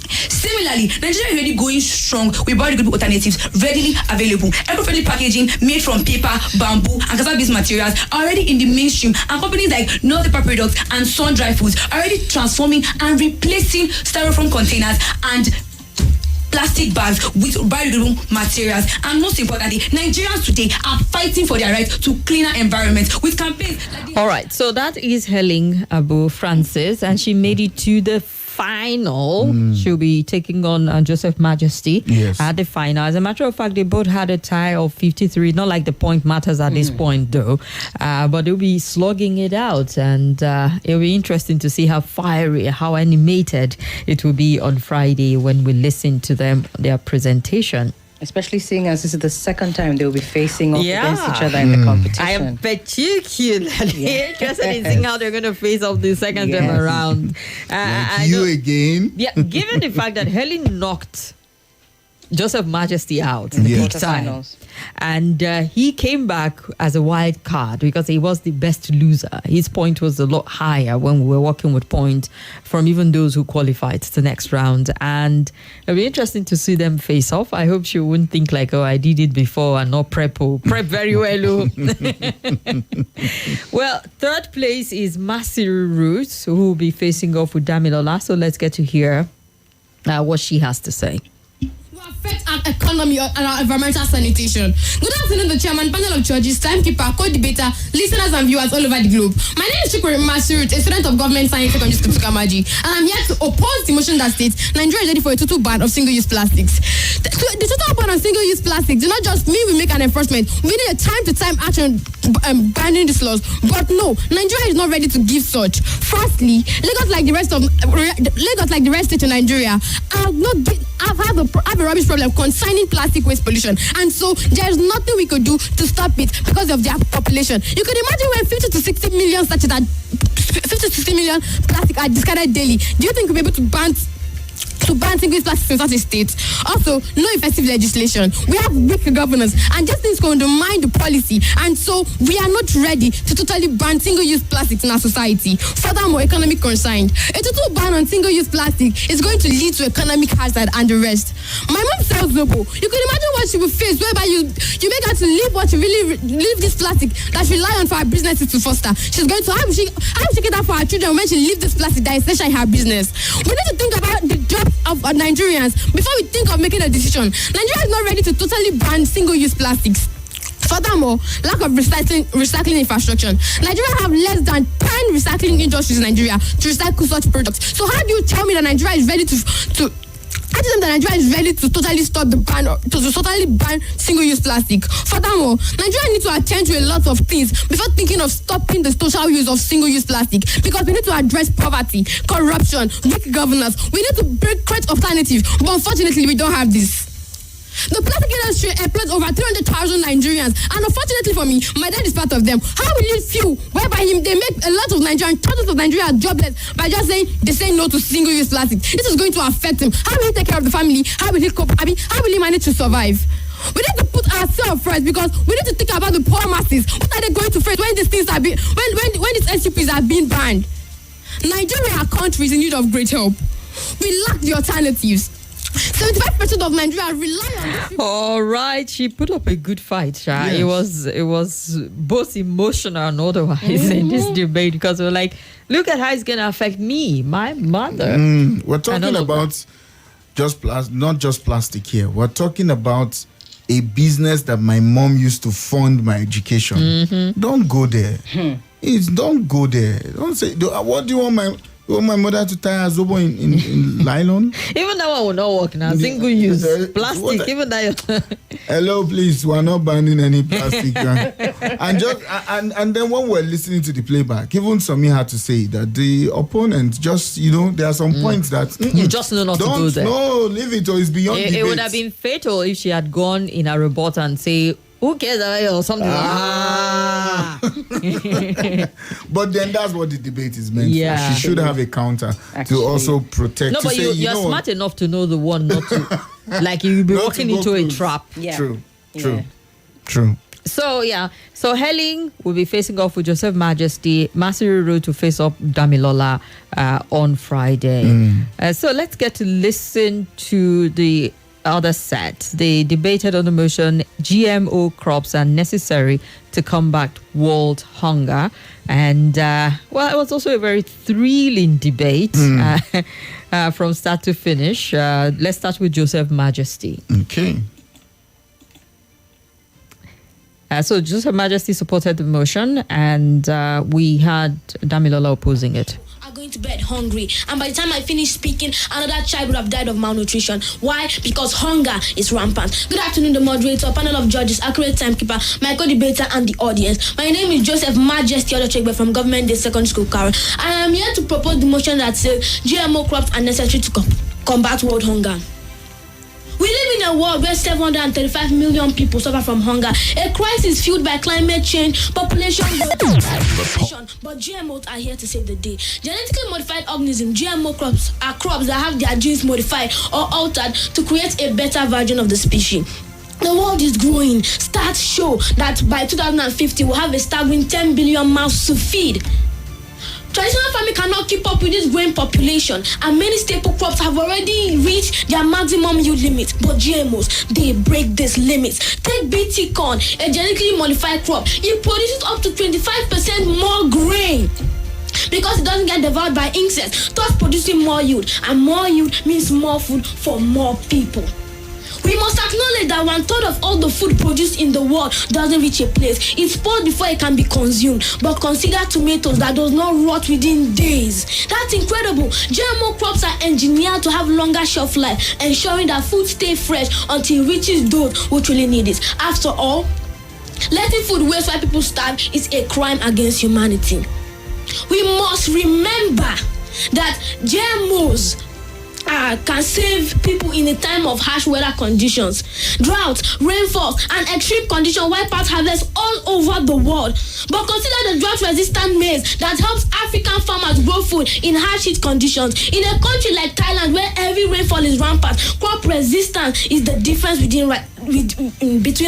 [SPEAKER 10] Similarly, Nigeria is already going strong with biodegradable alternatives readily available. Eco-friendly packaging made from paper, bamboo, and cassava-based materials are already in the mainstream, and companies like North Paper Products and Sun Dry Foods are already transforming and replacing styrofoam containers and plastic bags with biodegradable materials. And most importantly, Nigerians today are fighting for their right to cleaner environments with campaigns like
[SPEAKER 5] All right, so that is Helen Abu Francis, and she made it to the final. She'll be taking on Joseph Majesty at the final. As a matter of fact, they both had a tie of 53. Not like the point matters at this point, though, but they'll be slugging it out, and it'll be interesting to see how fiery, how animated it will be on Friday when we listen to them, their presentation.
[SPEAKER 6] Especially seeing as this is the second time they'll be facing off against each other in the competition.
[SPEAKER 5] I am particularly interested in seeing how they're going to face off the second time around.
[SPEAKER 7] Again?
[SPEAKER 5] Yeah, given the fact that Helen knocked Joseph Majesty out in the big time. And he came back as a wild card because he was the best loser. His point was a lot higher when we were working with points from even those who qualified to the next round. And it'll be interesting to see them face off. I hope she wouldn't think like, oh, I did it before and not prep. Prep very well. Well, third place is Masiri Ruth, who will be facing off with Damilola. So let's get to hear what she has to say.
[SPEAKER 10] affect
[SPEAKER 11] our economy and our environmental sanitation. Good afternoon, the chairman, panel of judges, timekeeper, co-debater, listeners and viewers all over the globe. My name is Chukwu Masirut, a student of government science secondary school Tukamaji, and I'm here to oppose the motion that states Nigeria is ready for a total ban of single-use plastics. The total ban on single-use plastics do not just mean we make an enforcement. We need a time-to-time action banning these laws. But no, Nigeria is not ready to give such. Firstly, Lagos, like the rest states in Nigeria, have a rubbish problem concerning plastic waste pollution, and so there is nothing we could do to stop it because of their population. You could imagine when 50 to 60 million plastic are discarded daily. Do you think we'll be able to ban single-use plastics in such a state? Also, no effective legislation. We have weak governance, and these things can undermine the policy, and so we are not ready to totally ban single-use plastics in our society. Furthermore, economic concern. A total ban on single-use plastic is going to lead to economic hazard and the rest. My mom sells Zobo. You can imagine what she will face whereby you make her to leave what you really leave this plastic that she rely on for her businesses to foster. She's going to how will she get that for her children when she leave this plastic that is essential in her business? We need to think about the jobs of Nigerians before we think of making a decision. Nigeria is not ready to totally ban single-use plastics. Furthermore, lack of recycling infrastructure. Nigeria have less than 10 recycling industries in Nigeria to recycle such products. So how do you tell me that Nigeria is ready to totally stop the ban or to totally ban single-use plastic? Furthermore, Nigeria needs to attend to a lot of things before thinking of stopping the social use of single-use plastic, because we need to address poverty, corruption, weak governance. We need to create alternatives, but unfortunately, we don't have this. The plastic industry employs over 300,000 Nigerians, and unfortunately for me, my dad is part of them. How will you feel whereby they make a lot of Nigerians, thousands of Nigerians jobless by just saying they say no to single-use plastic? This is going to affect him. How will he take care of the family? How will he cope? How will he manage to survive? We need to put ourselves first, because we need to think about the poor masses. What are they going to face when these things are being when these SUPs are being banned? Nigeria, our country, is in need of great help. We lack the alternatives. 75% of Nigeria rely on this.
[SPEAKER 5] All right, she put up a good fight, Sha. Yes. It was both emotional and otherwise in this debate, because we're like, look at how it's going to affect me, my mother.
[SPEAKER 7] We're talking about not just plastic here. We're talking about a business that my mom used to fund my education.
[SPEAKER 5] Mm-hmm.
[SPEAKER 7] Don't go there. Don't go there. Don't say, what do you want my mother to tie a Zobo in nylon?
[SPEAKER 5] Even that one will not work now. Single use plastic. Even that.
[SPEAKER 7] Hello, please. We're not banning any plastic. and then when we're listening to the playback, even Somi had to say that the opponent just, there are some points that
[SPEAKER 5] you just know not to go there.
[SPEAKER 7] No, leave it, or it's beyond debate.
[SPEAKER 5] It would have been fatal if she had gone in a rebuttal and say, who cares or something?
[SPEAKER 7] But then that's what the debate is meant for. She should have a counter to also protect.
[SPEAKER 5] No, but you're smart enough to know the one not to. Like you'll be walking into a trap.
[SPEAKER 6] Yeah.
[SPEAKER 7] True.
[SPEAKER 5] So Helen will be facing off with Joseph Majesty. Masiru to face up Damilola on Friday. So let's get to listen to the other set. They debated on the motion GMO crops are necessary to combat world hunger, and it was also a very thrilling debate from start to finish. Let's start with Joseph Majesty.
[SPEAKER 7] Okay.
[SPEAKER 5] So Joseph Majesty supported the motion, and we had Damilola opposing it.
[SPEAKER 11] Are going to bed hungry, and by the time I finish speaking, another child would have died of malnutrition. Why? Because hunger is rampant. Good afternoon, the moderator, panel of judges, accurate timekeeper, my co-debater, and the audience. My name is Joseph Majesty Odochegbe from Government Day Secondary School, Karen. I am here to propose the motion that says GMO crops are necessary to combat world hunger. We live in a world where 735 million people suffer from hunger, a crisis fueled by climate change, population growth, but GMOs are here to save the day. Genetically modified organisms, GMO crops, are crops that have their genes modified or altered to create a better version of the species. The world is growing. Stats show that by 2050 we'll have a staggering 10 billion mouths to feed. Traditional farming cannot keep up with this growing population, and many staple crops have already reached their maximum yield limit. But GMOs, they break these limits. Take BT corn, a genetically modified crop. It produces up to 25% more grain because it doesn't get devoured by insects, thus producing more yield. And more yield means more food for more people. We must acknowledge that 1/3 of all the food produced in the world doesn't reach a place. It's spoiled before it can be consumed. But consider tomatoes that does not rot within days. That's incredible. GMO crops are engineered to have longer shelf life, ensuring that food stays fresh until it reaches those who truly need it. After all, letting food waste while people starve is a crime against humanity. We must remember that GMOs can save people in a time of harsh weather conditions. Drought, rainfalls, and extreme conditions wipe out harvests all over the world. But consider the drought-resistant maize that helps African farmers grow food in harsh heat conditions. In a country like Thailand, where heavy rainfall is rampant, crop resistance is the difference between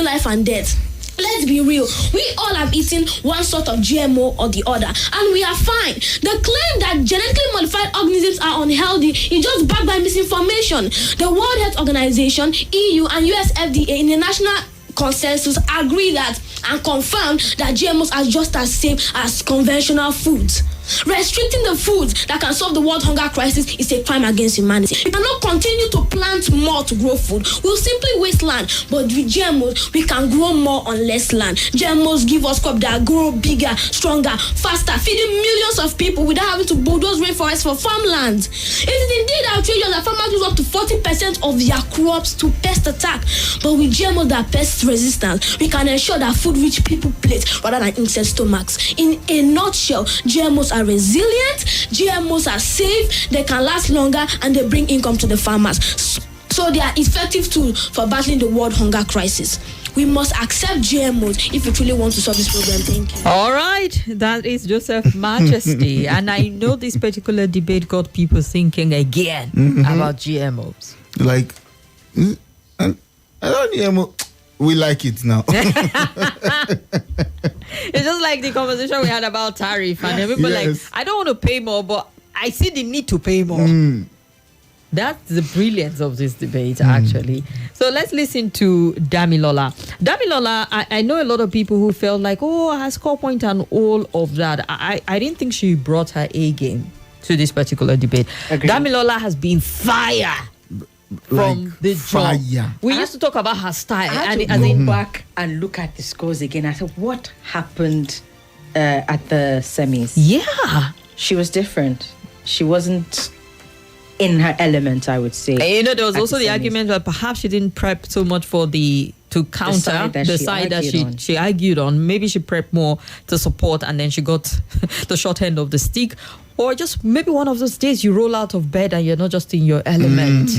[SPEAKER 11] life and death. Let's be real. We all have eaten one sort of GMO or the other, and we are fine. The claim that genetically modified organisms are unhealthy is just backed by misinformation. The World Health Organization, EU, and US FDA in the national consensus agree that and confirm that GMOs are just as safe as conventional foods. Restricting the foods that can solve the world hunger crisis is a crime against humanity. We cannot continue to plant more to grow food. We'll simply waste land. But with GMOs, we can grow more on less land. GMOs give us crops that grow bigger, stronger, faster, feeding millions of people without having to bulldoze rainforests for farmland. It is indeed outrageous that farmers use up to 40% of their crops to pest attack. But with GMOs that are pest resistant, we can ensure that food reach people's plates rather than insect stomachs. In a nutshell, GMOs are resilient, GMOs are safe, they can last longer, and they bring income to the farmers. So they are effective tools for battling the world hunger crisis. We must accept GMOs if we truly want to solve this problem. Thank you.
[SPEAKER 5] All right, that is Joseph Majesty. And I know this particular debate got people thinking again about GMOs.
[SPEAKER 7] Like, I don't GMO. We like it now.
[SPEAKER 5] It's just like the conversation we had about tariff, and people like, I don't want to pay more, but I see the need to pay more. That's the brilliance of this debate, actually. So let's listen to Damilola. Damilola, I know a lot of people who felt like, her score point and all of that. I didn't think she brought her A game to this particular debate. Agreed. Damilola has been fire. From like the job. We used to talk about her style.
[SPEAKER 6] I had to go back and look at the scores again. I said, what happened at the semis?
[SPEAKER 5] Yeah.
[SPEAKER 6] She was different. She wasn't in her element, I would say.
[SPEAKER 5] There was also the argument that perhaps she didn't prep so much for to counter the side that she argued on. Maybe she prepped more to support, and then she got the short end of the stick. Or just maybe one of those days you roll out of bed and you're not just in your element.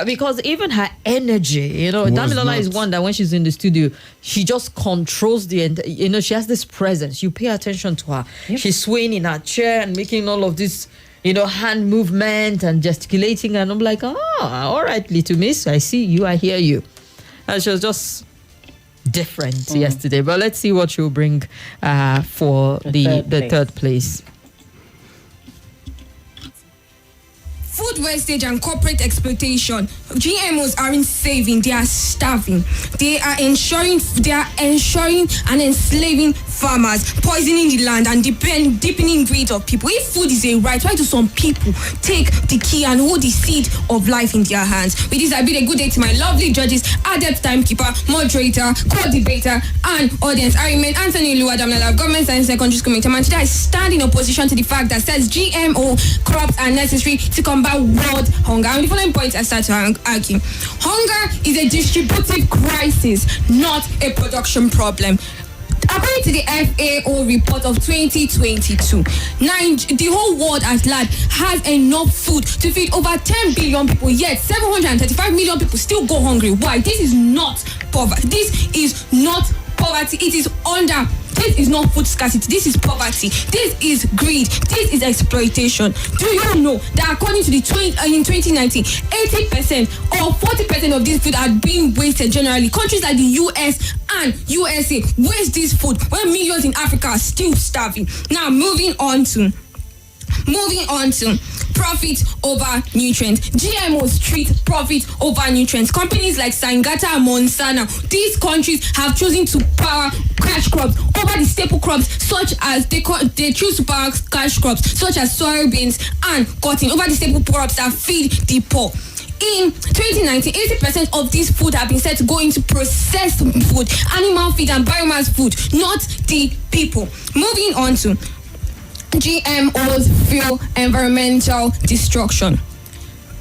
[SPEAKER 5] Because even her energy, Damilola is one that when she's in the studio, she just controls she has this presence. You pay attention to her. Yep. She's swaying in her chair and making all of this, hand movement and gesticulating. And I'm like, all right, little miss, I see you, I hear you. And she was just different yesterday. But let's see what she'll bring for the third place.
[SPEAKER 12] Food wastage and corporate exploitation. GMOs aren't saving; they are starving. They are ensuring and enslaving farmers, poisoning the land, and deepening greed of people. If food is a right, why do some people take the key and hold the seed of life in their hands? With this, I bid a good day to my lovely judges, adept timekeeper, moderator, co-debater, and audience. I remain Anthony Luadamnala, Government Science Secondary School Maintainer. And today I stand in opposition to the fact that says GMO crops are necessary to combat world hunger. And the following points I start to argue. Hunger is a distributive crisis, not a production problem. According to the FAO report of 2022, the whole world at large has enough food to feed over 10 billion people, yet 735 million people still go hungry. Why? This is not poverty. This is not poverty. It is This is not food scarcity. This is poverty. This is greed. This is exploitation. Do you know that according to in 2019, 80% or 40% of this food are being wasted generally? Countries like the US and USA waste this food when millions in Africa are still starving. Now, moving on to profit over nutrients. GMOs treat profit over nutrients. Companies like Sangata and Monsanto, these countries have chosen to power cash crops over the staple crops, such as they choose to power cash crops such as soybeans and cotton over the staple crops that feed the poor. In 2019, 80% of this food have been said to go into processed food, animal feed and biomass food, not the people. Moving on to GMOs fuel environmental destruction.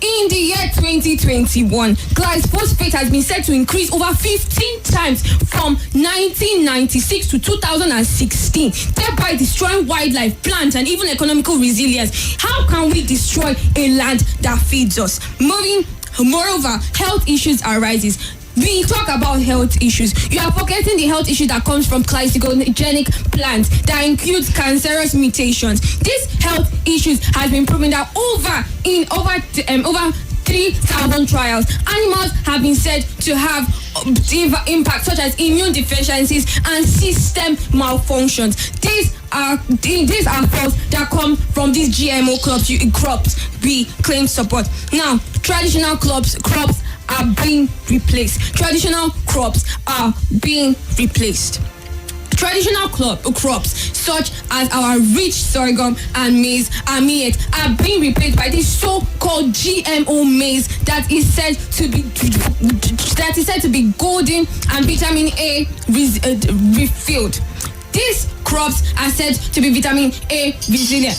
[SPEAKER 12] In the year 2021, glyphosate has been said to increase over 15 times from 1996 to 2016, thereby destroying wildlife, plants, and even economical resilience. How can we destroy a land that feeds us? Moreover, health issues arises. We talk about health issues. You are forgetting the health issue that comes from carcinogenic plants that includes cancerous mutations. These health issues have been proven that over 3,000 trials, animals have been said to have impacts such as immune deficiencies and system malfunctions. These are faults that come from these GMO crops we claim support. Now, traditional crops are being replaced. Traditional crops are being replaced. Traditional crops such as our rich sorghum and maize and millet are being replaced by this so-called GMO maize that is said to be golden and vitamin A refilled. These crops are said to be vitamin A resilient.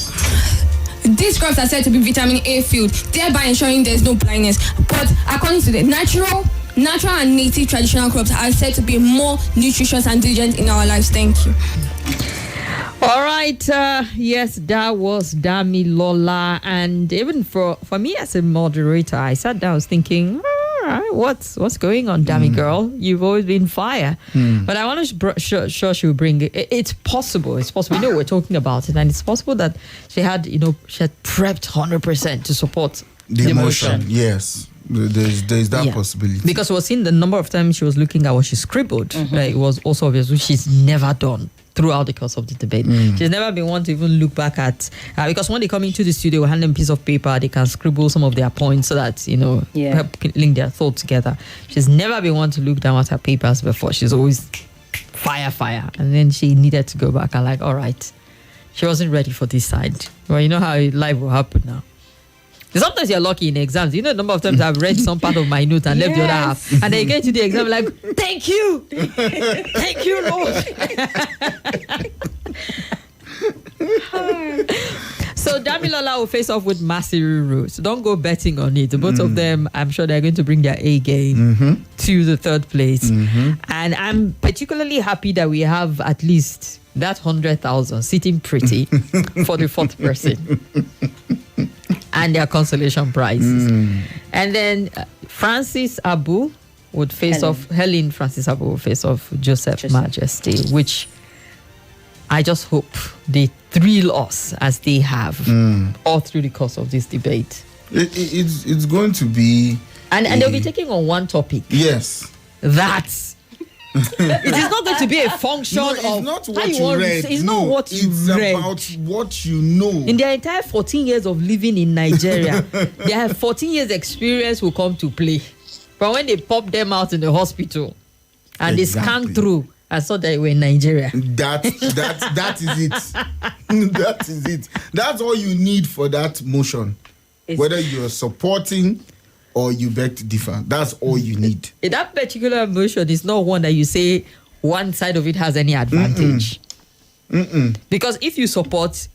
[SPEAKER 12] These crops are said to be vitamin A filled, thereby ensuring there's no blindness. But according to the natural and native traditional crops are said to be more nutritious and diligent in our lives. Thank you.
[SPEAKER 5] All right. Yes, that was Damilola. And even for me as a moderator, I sat down, I was thinking, all right, what's going on, Dami girl? You've always been fire. But I want to sure she will bring it. It's possible. It's possible. You know, we're talking about it. And it's possible that she had prepped 100% to support the motion.
[SPEAKER 7] Yes. There's that possibility.
[SPEAKER 5] Because we were seeing the number of times she was looking at what she scribbled. It was also obvious, which she's never done throughout the course of the debate. She's never been one to even look back at, because when they come into the studio, we hand them a piece of paper, they can scribble some of their points so that, help link their thoughts together. She's never been one to look down at her papers before. She's always fire. And then she needed to go back and all right, she wasn't ready for this side. Well, you know how life will happen now. Sometimes you're lucky in exams. You know the number of times I've read some part of my notes and left the other half. And then you get to the exam like, thank you. Thank you, Lord. So Damilola will face off with Masiru. So don't go betting on it. Both of them, I'm sure they're going to bring their A game to the third place. And I'm particularly happy that we have at least that 100,000 sitting pretty for the fourth person. And their consolation prizes. And then Francis Abu would face off, Helen Francis Abu would face off Joseph Majesty, which I just hope they thrill us as they have all through the course of this debate.
[SPEAKER 7] It's going to be...
[SPEAKER 5] And they'll be taking on one topic.
[SPEAKER 7] Yes.
[SPEAKER 5] That's... it is not going to be a function
[SPEAKER 7] it's
[SPEAKER 5] of
[SPEAKER 7] not what you read.
[SPEAKER 5] It's not what you read.
[SPEAKER 7] It's about what you know.
[SPEAKER 5] In their entire 14 years of living in Nigeria, their 14 years experience will come to play. But when they pop them out in the hospital and they scan through, I saw that they were in Nigeria.
[SPEAKER 7] That is it. That is it. That's all you need for that motion. Whether you're supporting or you beg to differ. That's all you need.
[SPEAKER 5] That particular motion is not one that you say one side of it has any advantage. Because if you support,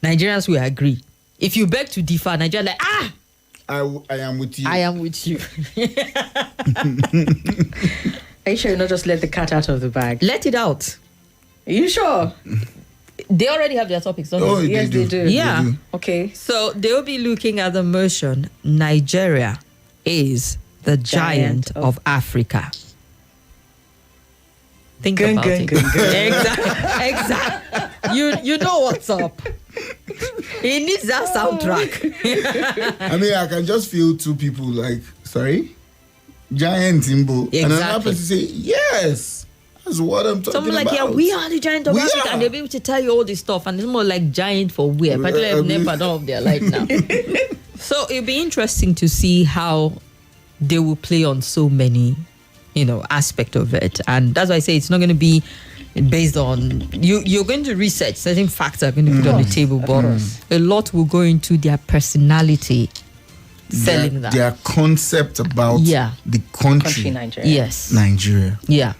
[SPEAKER 5] Nigerians will agree. If you beg to differ, Nigerians
[SPEAKER 7] I am with you.
[SPEAKER 5] I am with you.
[SPEAKER 6] Are you sure you'll not just let the cat out of the bag?
[SPEAKER 5] Let it out.
[SPEAKER 6] Are you sure?
[SPEAKER 5] They already have their topics, don't they?
[SPEAKER 6] Yes, they do.
[SPEAKER 5] Yeah.
[SPEAKER 6] They do. Okay.
[SPEAKER 5] So they'll be looking at the motion, Nigeria is the giant of Africa. Think about it. Exactly. You know what's up. He needs that soundtrack.
[SPEAKER 7] I mean, I can just feel two people like, sorry? Giant Imbo.
[SPEAKER 5] Exactly.
[SPEAKER 7] And another person say, yes. That's what I'm talking
[SPEAKER 5] Someone
[SPEAKER 7] about.
[SPEAKER 5] like, yeah, we are the giant of Africa. And they'll be able to tell you all this stuff. And it's more like giant for where? Particularly if never know of their life now. So it'll be interesting to see how they will play on so many, aspect of it. And that's why I say it's not going to be based on you're going to research certain facts are going to be put on the table, but a lot will go into their personality selling that.
[SPEAKER 7] Their concept about the country
[SPEAKER 6] Nigeria.
[SPEAKER 5] Yes.
[SPEAKER 7] Nigeria.
[SPEAKER 5] Yeah.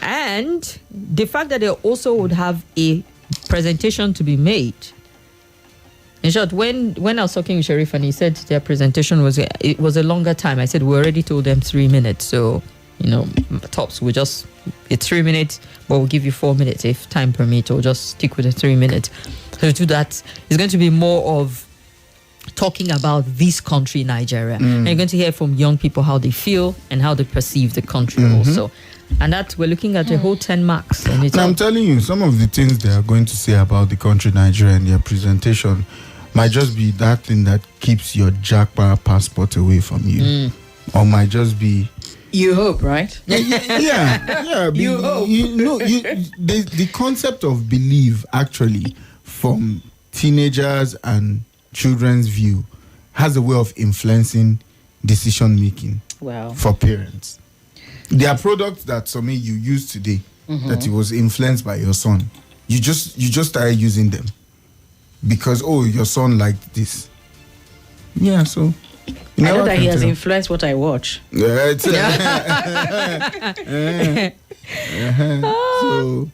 [SPEAKER 5] And the fact that they also would have a presentation to be made. In short, when I was talking with Sharif and he said their presentation was a longer time, I said we already told them 3 minutes. So, tops, it's 3 minutes, but we'll give you 4 minutes if time permits, or just stick with the 3 minutes. So to do that, it's going to be more of talking about this country, Nigeria. And you're going to hear from young people how they feel and how they perceive the country also. And that we're looking at a whole 10 marks. And
[SPEAKER 7] I'm telling you, some of the things they are going to say about the country Nigeria in their presentation might just be that thing that keeps your Jackpot passport away from you. Or might just be...
[SPEAKER 6] You hope, right?
[SPEAKER 7] Yeah.
[SPEAKER 6] You hope.
[SPEAKER 7] The concept of belief, actually, from teenagers and children's view, has a way of influencing decision making for parents. There are products that Somi you use today that it was influenced by your son. You just started using them because your son liked this. Yeah, so
[SPEAKER 6] I know that he has influenced what I watch.
[SPEAKER 7] So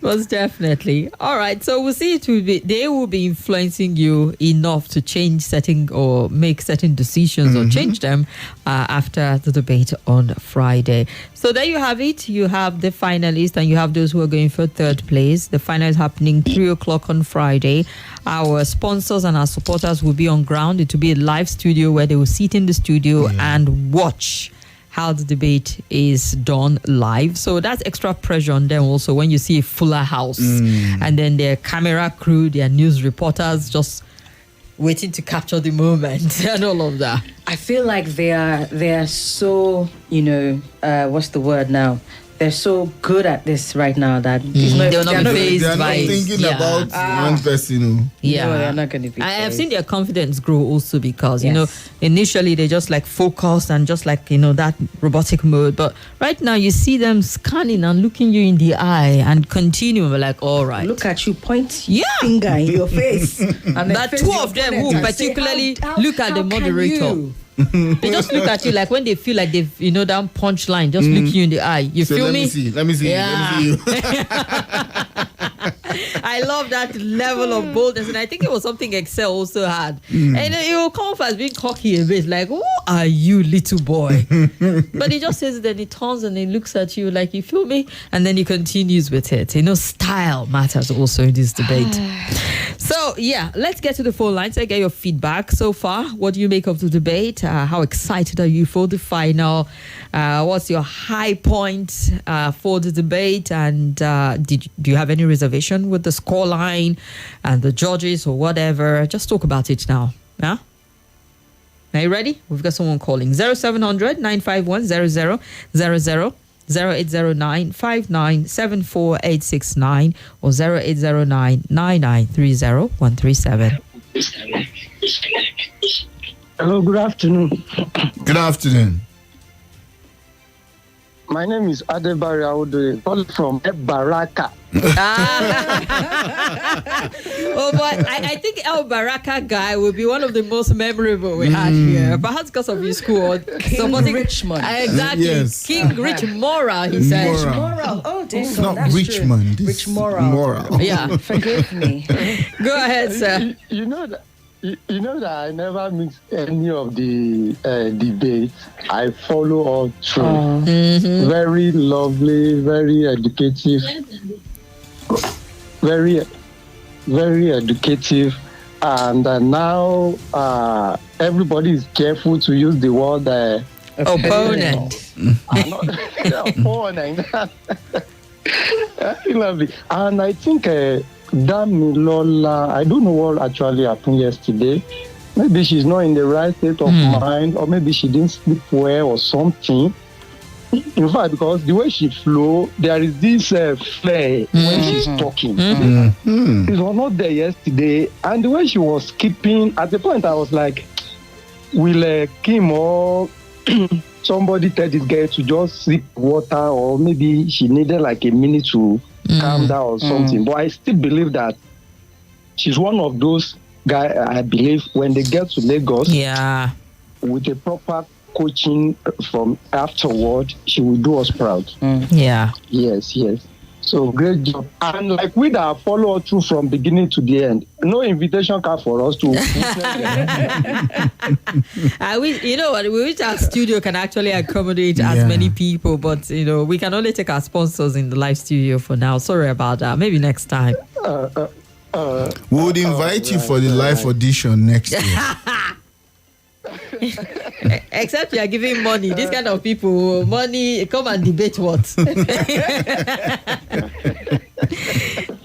[SPEAKER 5] most definitely. All right. So we'll see. They will be influencing you enough to change certain or make certain decisions or change them after the debate on Friday. So there you have it. You have the finalists and you have those who are going for third place. The final is happening 3:00 on Friday. Our sponsors and our supporters will be on ground. It will be a live studio where they will sit in the studio and watch how the debate is done live. So that's extra pressure on them also when you see a fuller house and then their camera crew, their news reporters just waiting to capture the moment and all of that.
[SPEAKER 6] I feel like they are so, what's the word now? They're so good at this right now that
[SPEAKER 5] they're not
[SPEAKER 7] thinking about one person.
[SPEAKER 6] No, they're not going to be.
[SPEAKER 5] I have seen their confidence grow also because initially they just like focused and just like that robotic mode, but right now you see them scanning and looking you in the eye and continue. We're like, all right,
[SPEAKER 6] look at you, point finger in your face, and
[SPEAKER 5] that two of them who particularly look at the moderator. They just look at you like when they feel like they've that punchline, just look you in the eye. You feel me?
[SPEAKER 7] Let me see you.
[SPEAKER 5] I love that level of boldness, and I think it was something Excel also had. And it will come off as being cocky a bit, like, "Who are you, little boy?" But he just says it, then he turns and he looks at you like, "You feel me?" And then he continues with it. Style matters also in this debate. So let's get to the phone lines. I get your feedback so far. What do you make of the debate? How excited are you for the final? What's your high point for the debate? And do you have any reservation with the scoreline and the judges or whatever? Just talk about it now. Yeah? Are you ready? We've got someone calling. 0700 951 0000 0809 5974869 or 0809 9930 137.
[SPEAKER 13] Hello, good afternoon.
[SPEAKER 7] Good afternoon.
[SPEAKER 13] My name is Adebari Audu, calling from Baraka.
[SPEAKER 5] Oh boy, I think El Baraka guy will be one of the most memorable we had here. Perhaps because of his school.
[SPEAKER 6] King Richmond.
[SPEAKER 5] Exactly.
[SPEAKER 7] Yes.
[SPEAKER 5] King Rich Moral, he said.
[SPEAKER 6] Rich Moral. Oh,
[SPEAKER 7] it's not Richmond.
[SPEAKER 6] Rich Moral.
[SPEAKER 5] Yeah.
[SPEAKER 6] Forgive me.
[SPEAKER 5] Go ahead, sir.
[SPEAKER 13] You know that I never miss any of the debates. I follow all through. Very lovely, very educative, very, very educative. And now everybody is careful to use the word
[SPEAKER 5] opponent.
[SPEAKER 13] Opponent. Lovely. And I think Damilola, I don't know what actually happened yesterday. Maybe she's not in the right state of mind, or maybe she didn't sleep well or something. In fact, because the way she flow, there is this flair when she's talking. It was not there yesterday. And the way she was keeping, at the point I was like, will Kim or somebody tell this girl to just sip water, or maybe she needed like a minute to calm down or something. But I still believe that she's one of those guys, I believe, when they get to Lagos, with a proper coaching from afterward, she will do us proud.
[SPEAKER 5] Yeah.
[SPEAKER 13] Yes. So great job. And like we that follow through from beginning to the end. No invitation card for us to.
[SPEAKER 5] You know what? We wish our studio can actually accommodate as many people, but you know, we can only take our sponsors in the live studio for now. Sorry about that. Maybe next time.
[SPEAKER 7] We would invite you for the live audition next year.
[SPEAKER 5] Except you are giving money. This kind of people, money, come and debate what?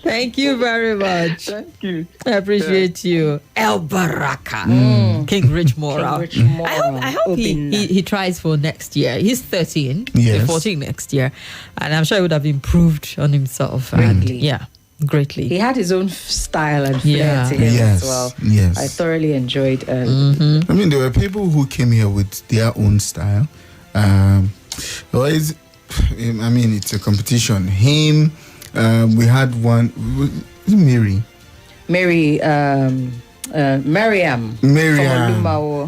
[SPEAKER 5] Thank you very much.
[SPEAKER 13] Thank you.
[SPEAKER 5] I appreciate you. El Baraka. King Rich Moral. I hope he tries for next year. He's 13.
[SPEAKER 7] Yes.
[SPEAKER 5] 14 next year. And I'm sure he would have improved on himself.
[SPEAKER 6] Greatly.
[SPEAKER 5] And greatly.
[SPEAKER 6] He had his own style and flair to him as well.
[SPEAKER 7] Yes.
[SPEAKER 6] I thoroughly enjoyed
[SPEAKER 7] I mean, there were people who came here with their own style. It's a competition. Him, we had one, Miriam.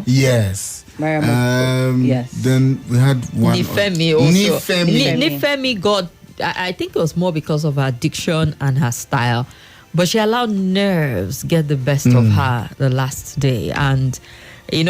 [SPEAKER 7] Yes.
[SPEAKER 6] Yes.
[SPEAKER 7] Then we had one.
[SPEAKER 5] Nifemi also. Nifemi got, I think it was more because of her diction and her style, but she allowed nerves get the best of her the last day, and you know.